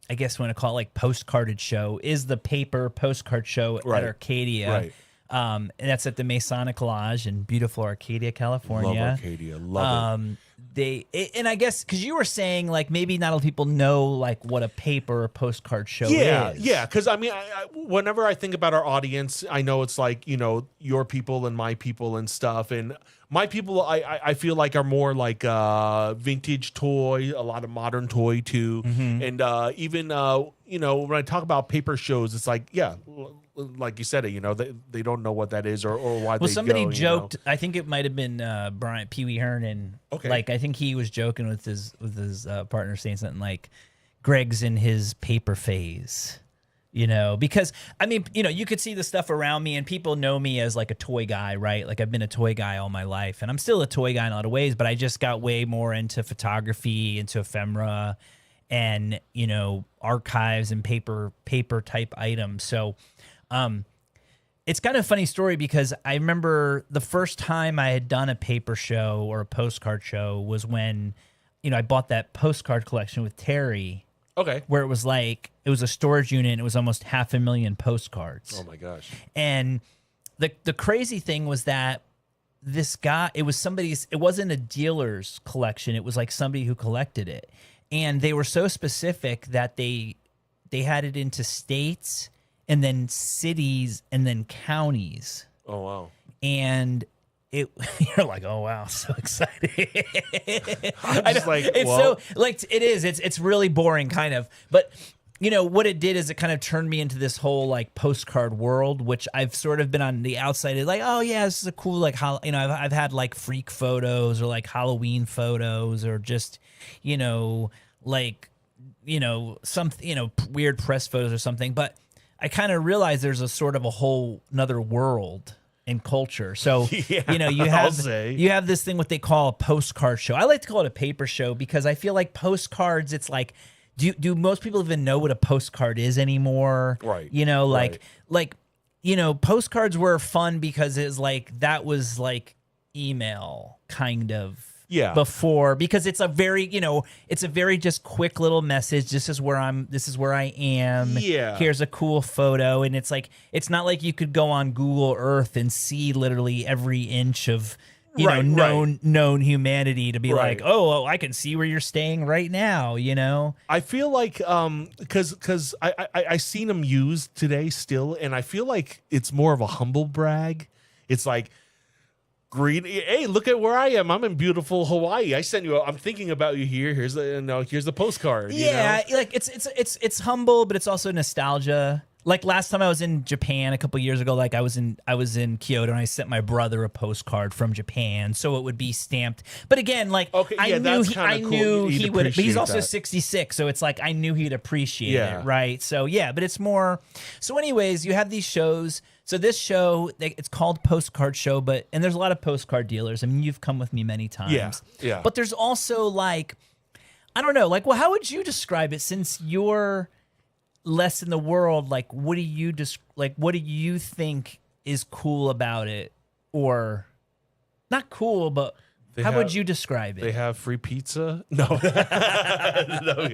I guess we want to call it like postcarded show, is the paper postcard show at Arcadia. Right. And that's at the Masonic Lodge in beautiful Arcadia, California. Love Arcadia. Love it. and I guess because you were saying like maybe not a lot of people know like what a paper or postcard show is. Yeah. Because I mean, whenever I think about our audience, I know it's like your people and my people and stuff. And my people, I feel like are more like vintage toy, a lot of modern toy too, and even when I talk about paper shows, it's like like you said it, they don't know what that is or why. Well, somebody joked. I think it might have been Bryant Pee Wee Hernan. Okay. Like I think he was joking with his partner saying something like, "Greg's in his paper phase," because I mean, you could see the stuff around me and people know me as like a toy guy, right? Like I've been a toy guy all my life, and I'm still a toy guy in a lot of ways. But I just got way more into photography, into ephemera, and archives and paper type items. So. It's kind of a funny story because I remember the first time I had done a paper show or a postcard show was when, I bought that postcard collection with Terry. Okay. Where it was a storage unit and it was almost 500,000 postcards. Oh my gosh. And the crazy thing was that this guy, it wasn't a dealer's collection. It was like somebody who collected it. And they were so specific that they had it into states and then cities, and then counties. Oh, wow. And you're like, oh, wow, so excited. I'm just like, it's well. so, like, it is. It's really boring, kind of. But, what it did is it kind of turned me into this whole, like, postcard world, which I've sort of been on the outside. Like, oh, yeah, this is a cool, like, I've had, like, freak photos or, like, Halloween photos or just, like, some, weird press photos or something. But I kind of realized there's a sort of a whole another world in culture. So, you have this thing what they call a postcard show. I like to call it a paper show because I feel like postcards, it's like, do most people even know what a postcard is anymore? Right. Postcards were fun because it's like, that was like email kind of. Yeah. Before, because it's a very, just quick little message. This is where I am. Yeah. Here's a cool photo. And it's like, it's not like you could go on Google Earth and see literally every inch of, known humanity to be like, oh, I can see where you're staying right now, I feel like, cause I seen them used today still. And I feel like it's more of a humble brag. It's like, hey, look at where I am. I'm in beautiful Hawaii. I'm thinking about you here. Here's the postcard. Yeah, like it's humble, but it's also nostalgia. Like last time I was in Japan a couple years ago, like I was in Kyoto and I sent my brother a postcard from Japan, so it would be stamped. But again, like I knew he would. But he's also 66, so it's like I knew he'd appreciate it, right? So yeah, but it's more. So anyways, you have these shows. So this show, it's called Postcard Show, and there's a lot of postcard dealers. I mean, you've come with me many times. Yeah. But there's also like, I don't know, like, well, how would you describe it since you're less in the world? Like, what do you think is cool about it, or not cool, but would you describe it? They have free pizza. No, no.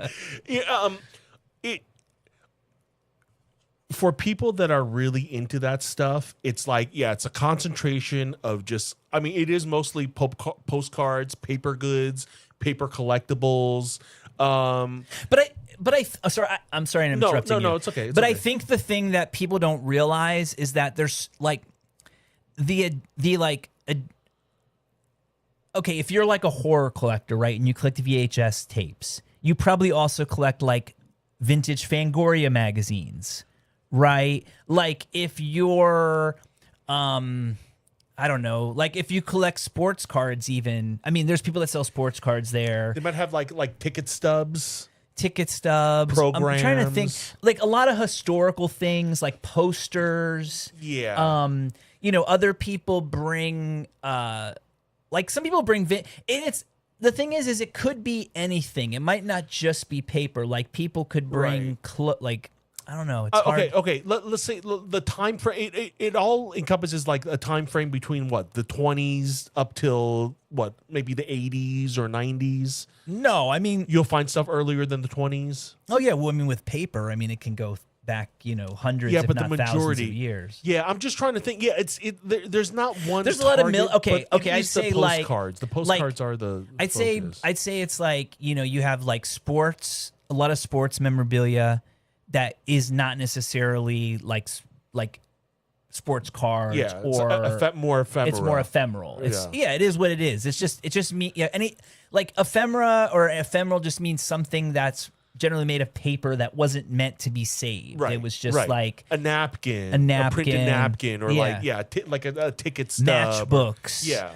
For people that are really into that stuff, it's like, it's a concentration of just, I mean, it is mostly postcards, paper goods, paper collectibles. I'm sorry, I'm interrupting you. No, it's okay. I think the thing that people don't realize is that there's like okay, if you're like a horror collector, right, and you collect VHS tapes, you probably also collect like vintage Fangoria magazines. Right? Like if you're I don't know, like if you collect sports cards even. I mean, there's people that sell sports cards there. They might have like ticket stubs. Programs. I'm trying to think, like a lot of historical things like posters. Yeah. Other people bring like some people bring and it's the thing is it could be anything. It might not just be paper. Like people could bring like I don't know. It's hard. Okay. Let's say the time frame. It all encompasses like a time frame between what, the 20s up till what, maybe the 80s or 90s. No, I mean you'll find stuff earlier than the 20s. Oh yeah, well I mean with paper, I mean it can go back, hundreds, if not thousands of years. Yeah, I'm just trying to think. Yeah, there's not one. There's a lot of okay. I'd say the postcards. The postcards are the. I'd say it's like you have like sports, a lot of sports memorabilia that is not necessarily like sports cards. Yeah, or more ephemeral. It's more ephemeral. It is what it is. It's just me. Yeah, like ephemera or ephemeral just means something that's generally made of paper that wasn't meant to be saved. Right. It was just like a napkin, a printed napkin, or like a ticket stub, matchbooks,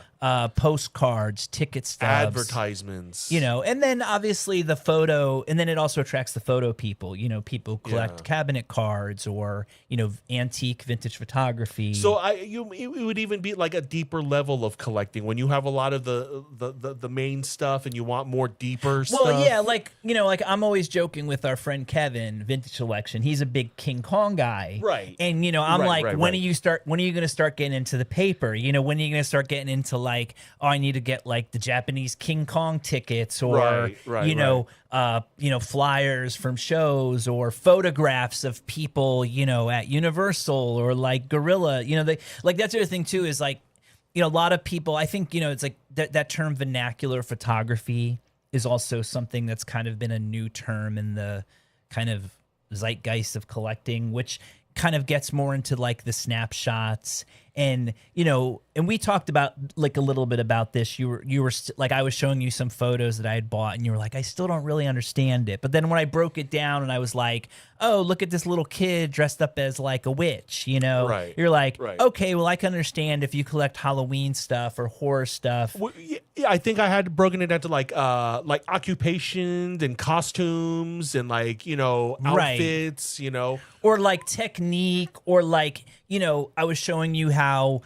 postcards, ticket stubs, advertisements. And then obviously the photo, and then it also attracts the photo people. People who collect cabinet cards or antique vintage photography. So it would even be like a deeper level of collecting when you have a lot of the main stuff and you want more deeper stuff. Well, yeah, like I'm always joking with our friend Kevin, Vintage Selection. He's a big King Kong guy, right? And I'm when are you going to start getting into the paper? When are you going to start getting into like, oh, I need to get like the Japanese King Kong tickets, or flyers from shows, or photographs of people, at Universal, or like Gorilla. Like that's the other thing too, is like, a lot of people, I think, it's like that term vernacular photography is also something that's kind of been a new term in the kind of zeitgeist of collecting, which kind of gets more into like the snapshots. And and we talked about like a little bit about this. You were like, I was showing you some photos that I had bought, and you were like, I still don't really understand it. But then when I broke it down, and I was like, oh, look at this little kid dressed up as like a witch, Right. You're like, okay, well, I can understand if you collect Halloween stuff or horror stuff. Well, yeah, I think I had broken it down to like occupations and costumes and like outfits, or like technique, or like I was showing you how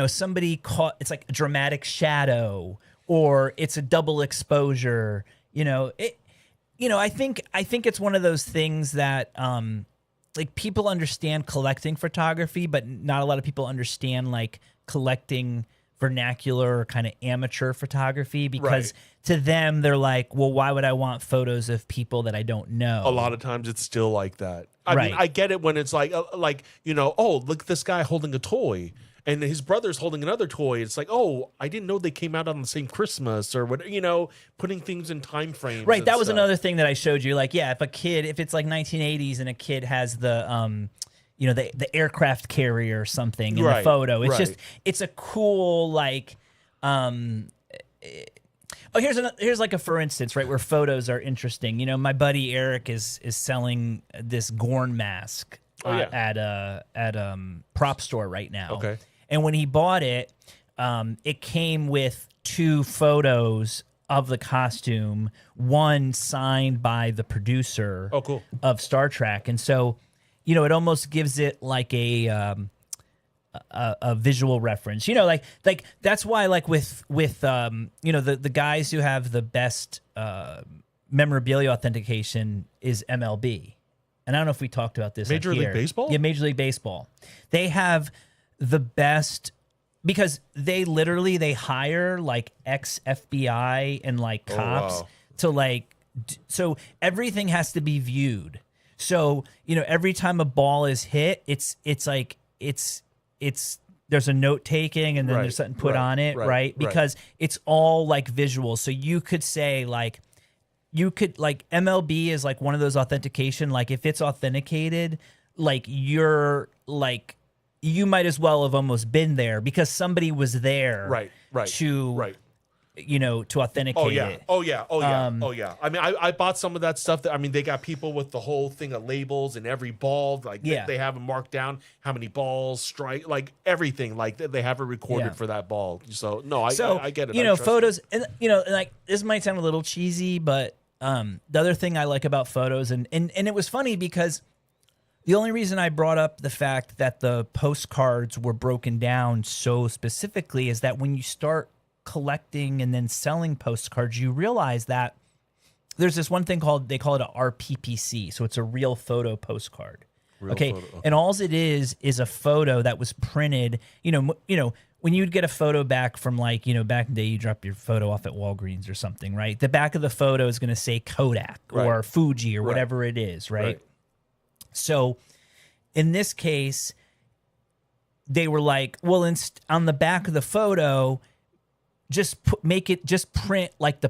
somebody caught, it's like a dramatic shadow, or it's a double exposure. I think it's one of those things that like people understand collecting photography, but not a lot of people understand like collecting vernacular kind of amateur photography, because to them they're like, well, why would I want photos of people that I don't know? A lot of times it's still like that. I mean, I get it when it's like oh, look at this guy holding a toy and his brother's holding another toy. It's like, oh, I didn't know they came out on the same Christmas, or what, putting things in time frames. Right. That was another thing that I showed you. Like, if it's like 1980s and a kid has the the aircraft carrier or something in the photo. It's just, it's a cool, like, here's like a for instance, right, where photos are interesting. My buddy Eric is selling this Gorn mask at a prop store right now. Okay. And when he bought it, it came with 2 photos of the costume, one signed by the producer of Star Trek. And so, it almost gives it like a visual reference, like that's why, like with the guys who have the best memorabilia authentication is MLB. And I don't know if we talked about this. Major League Baseball? Yeah, Major League Baseball. They have the best, because they hire like ex-FBI and like cops to like, so everything has to be viewed. So, every time a ball is hit, it's like there's a note taking, and then there's something put on it, right? Because it's all like visual. So you could say like, MLB is like one of those authentication, like if it's authenticated, like you're like, you might as well have almost been there because somebody was there to authenticate it. Oh yeah. I mean, I bought some of that stuff. They got people with the whole thing of labels and every ball. Like they have them marked down how many balls strike, like everything. Like they have it recorded for that ball. So no, I get it. Photos, and like this might sound a little cheesy, but the other thing I like about photos, and it was funny because the only reason I brought up the fact that the postcards were broken down so specifically is that when you start collecting and then selling postcards, you realize that there's this one thing they call it a RPPC. So it's a real photo postcard. Okay. And all it is a photo that was printed, when you'd get a photo back from like, back in the day, you drop your photo off at Walgreens or something, right? The back of the photo is going to say Kodak or Fuji or whatever it is. Right. So in this case, they were like, well, on the back of the photo, just print like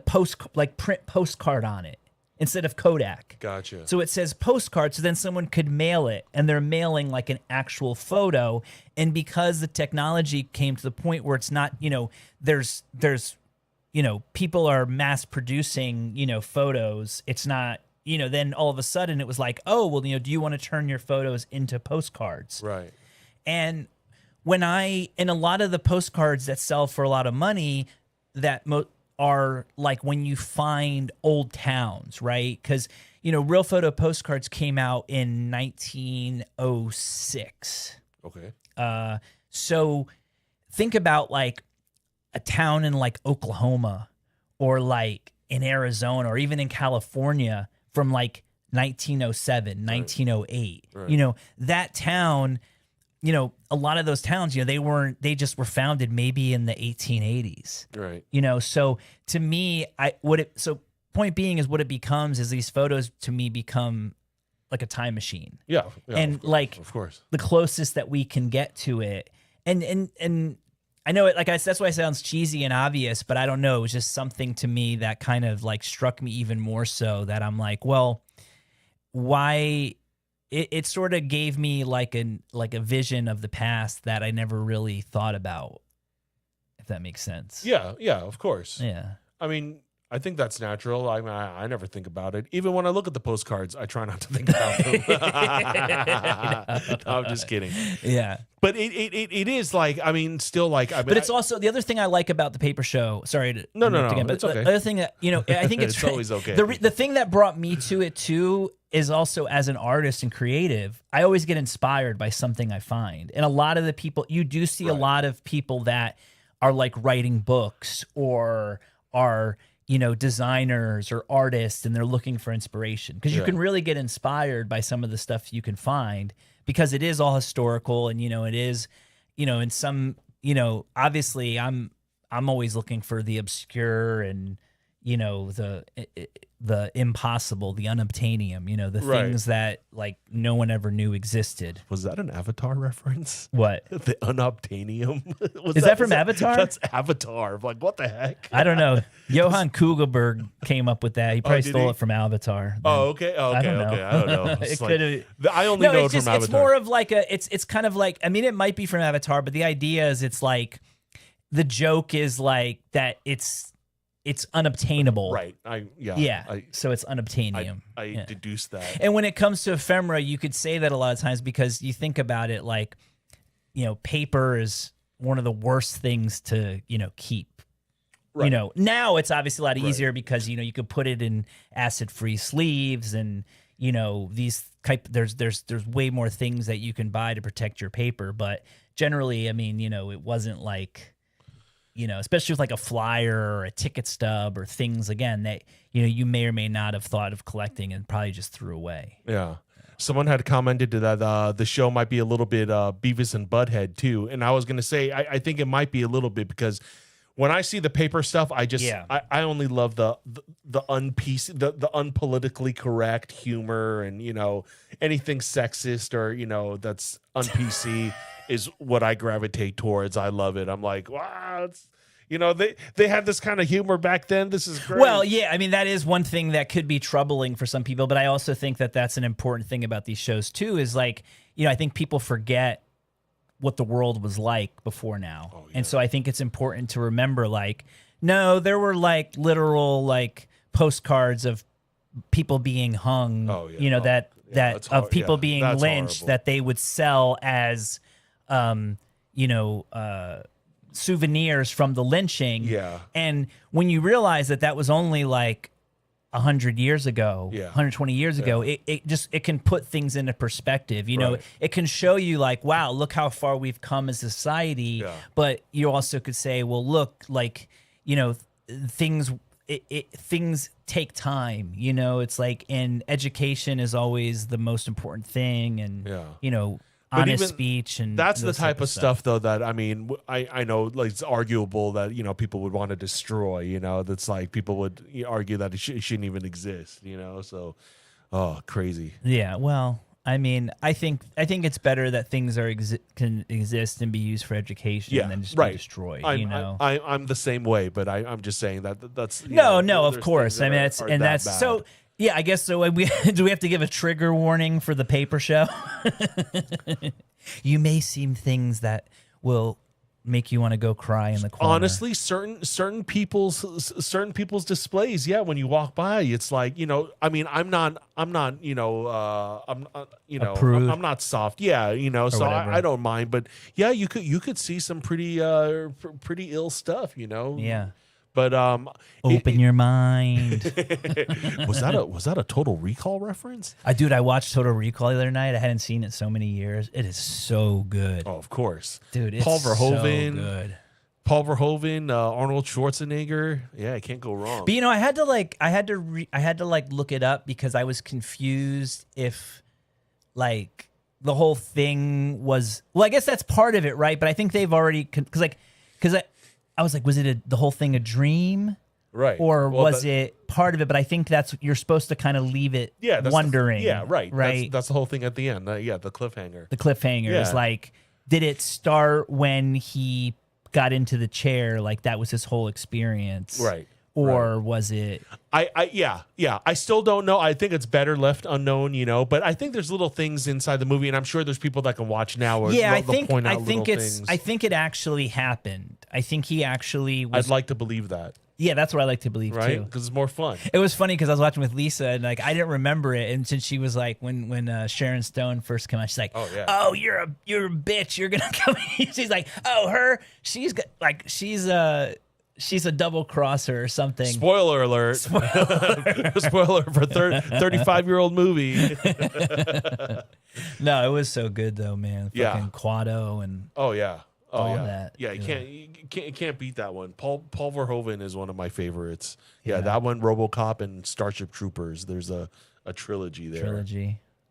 print postcard on it instead of Kodak. Gotcha. So it says postcard, so then someone could mail it, and they're mailing like an actual photo. And because the technology came to the point where it's not, there's people are mass producing, photos. It's not, then all of a sudden it was like, oh, well, do you want to turn your photos into postcards? Right. And in a lot of the postcards that sell for a lot of money that are like when you find old towns, right? Because, real photo postcards came out in 1906. Okay. So think about like a town in like Oklahoma or like in Arizona or even in California from like 1907, 1908. Right. That town, a lot of those towns, they just were founded maybe in the 1880s. Right. So to me, point being is what it becomes is these photos to me become like a time machine. Yeah. And of course, the closest that we can get to it. And I know it, that's why it sounds cheesy and obvious, but I don't know. It was just something to me that kind of like struck me even more so that I'm like, well, why? It sort of gave me like a vision of the past that I never really thought about, if that makes sense. Yeah, of course. Yeah. I mean, I think that's natural. I never think about it. Even when I look at the postcards, I try not to think about them. No, I'm just kidding. Yeah. But it is like, still like. But it's also the other thing I like about the paper show. Sorry to no. Again, but it's okay. The other thing that I think it's always okay. The thing that brought me to it too is also as an artist and creative, I always get inspired by something I find, and a lot of the people you do see a lot of people that are like writing books or are designers or artists, and they're looking for inspiration because you can really get inspired by some of the stuff you can find because it is all historical and it is in some obviously I'm always looking for the obscure and the impossible, the unobtainium, the things that like no one ever knew existed. Was that an Avatar reference? What? The unobtainium? Is that from Avatar? That's Avatar. Like, what the heck? I don't know. Johann Kugelberg came up with that. He probably stole it from Avatar. Oh, okay. I don't know. I don't know. It could have. I only know it from Avatar. It's more of like it's kind of like, it might be from Avatar, but the idea is it's like the joke is like that it's unobtainable. Right. So it's unobtainium. I deduced that. And when it comes to ephemera, you could say that a lot of times because you think about it like, paper is one of the worst things to, keep. Right. Now it's obviously a lot easier because, you could put it in acid-free sleeves and, these there's way more things that you can buy to protect your paper. But generally, it wasn't like, especially with like a flyer or a ticket stub or things, again, that, you may or may not have thought of collecting and probably just threw away. Yeah. Someone had commented that the show might be a little bit Beavis and Butthead too. And I was going to say, I think it might be a little bit because when I see the paper stuff, I only love the unpolitically correct humor and, anything sexist or, that's un-PC is what I gravitate towards. I love it. I'm like, wow, they had this kind of humor back then. This is great. Well, yeah, that is one thing that could be troubling for some people, but I also think that that's an important thing about these shows too, is like, I think people forget what the world was like before now. Oh, yeah. And so I think it's important to remember, like, no, there were like literal like postcards of people being hung, of people being lynched horrible. That they would sell as souvenirs from the lynching. Yeah. And when you realize that was only like 100 years ago, 120 years ago, it can put things into perspective. It can show you like, wow, look how far we've come as a society. Yeah. But you also could say, well, look, like, things take time. It's like, and education is always the most important thing. And, honest speech, and that's the type of stuff though that I know, like, it's arguable that people would want to destroy. That's like people would argue that it shouldn't even exist. So, crazy. Yeah, well, I mean, I think it's better that things can exist and be used for education than just be destroyed. I'm the same way, but I'm just saying that's no, of course. I mean, that's bad. So. Yeah, I guess so. Do we have to give a trigger warning for the paper show? You may see things that will make you want to go cry in the corner. Honestly, certain people's displays, when you walk by, it's like, I'm not soft, so I don't mind, but you could see some pretty ill stuff, Yeah. But open your mind. Was that a Total Recall reference? I watched Total Recall the other night. I hadn't seen it so many years. It is so good. Oh, of course, dude. It's so good. Paul Verhoeven, Arnold Schwarzenegger. Yeah, I can't go wrong. But I had to look it up because I was confused if like the whole thing was. Well, I guess that's part of it, right? But I think they've already because I was like, was it the whole thing a dream? Right. Or was it part of it? But I think you're supposed to kind of leave it wondering. Right. That's the whole thing at the end. The cliffhanger. The cliffhanger is like, did it start when he got into the chair? Like that was his whole experience. Right. Or was it? I still don't know. I think it's better left unknown, but I think there's little things inside the movie, and I'm sure there's people that can watch now. I think it actually happened. I think he actually was. I'd like to believe that. Yeah, that's what I like to believe too. Because it's more fun. It was funny because I was watching with Lisa and like I didn't remember it, and since she was like when Sharon Stone first came out, she's like, "Oh, you're a bitch. You're gonna come." She's like, "Oh, she's a double crosser or something." Spoiler alert. Spoiler for 35-year-old movie. No, it was so good though, man. Fucking Quado and all that. Yeah, you can't beat that one. Paul Verhoeven is one of my favorites. Yeah, that one, RoboCop and Starship Troopers. There's a trilogy there.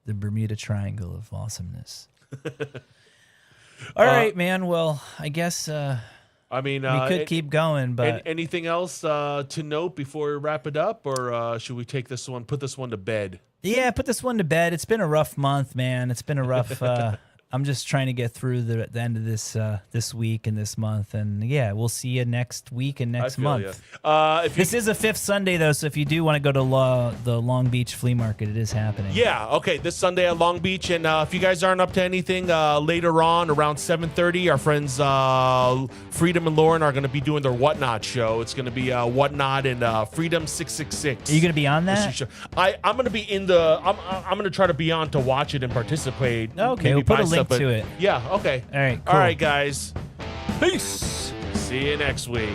The Bermuda Triangle of awesomeness. All right, man. Well, I guess we could keep going, but anything else to note before we wrap it up, or should we put this one to bed? Yeah, put this one to bed. It's been a rough month, man. It's been a rough. I'm just trying to get through the end of this week and this month, and we'll see you next week and next month. This is a fifth Sunday though, so if you do want to go to the Long Beach Flea Market, it is happening. Yeah, okay, this Sunday at Long Beach, and if you guys aren't up to anything, later on around 7:30, our friends Freedom and Lauren are going to be doing their Whatnot show. It's going to be Whatnot and Freedom 666. Are you going to be on that? I'm going to be in the. I'm going to try to be on to watch it and participate. Okay, we'll put a link to it. Yeah, okay. All right, cool. All right, guys. Peace. See you next week.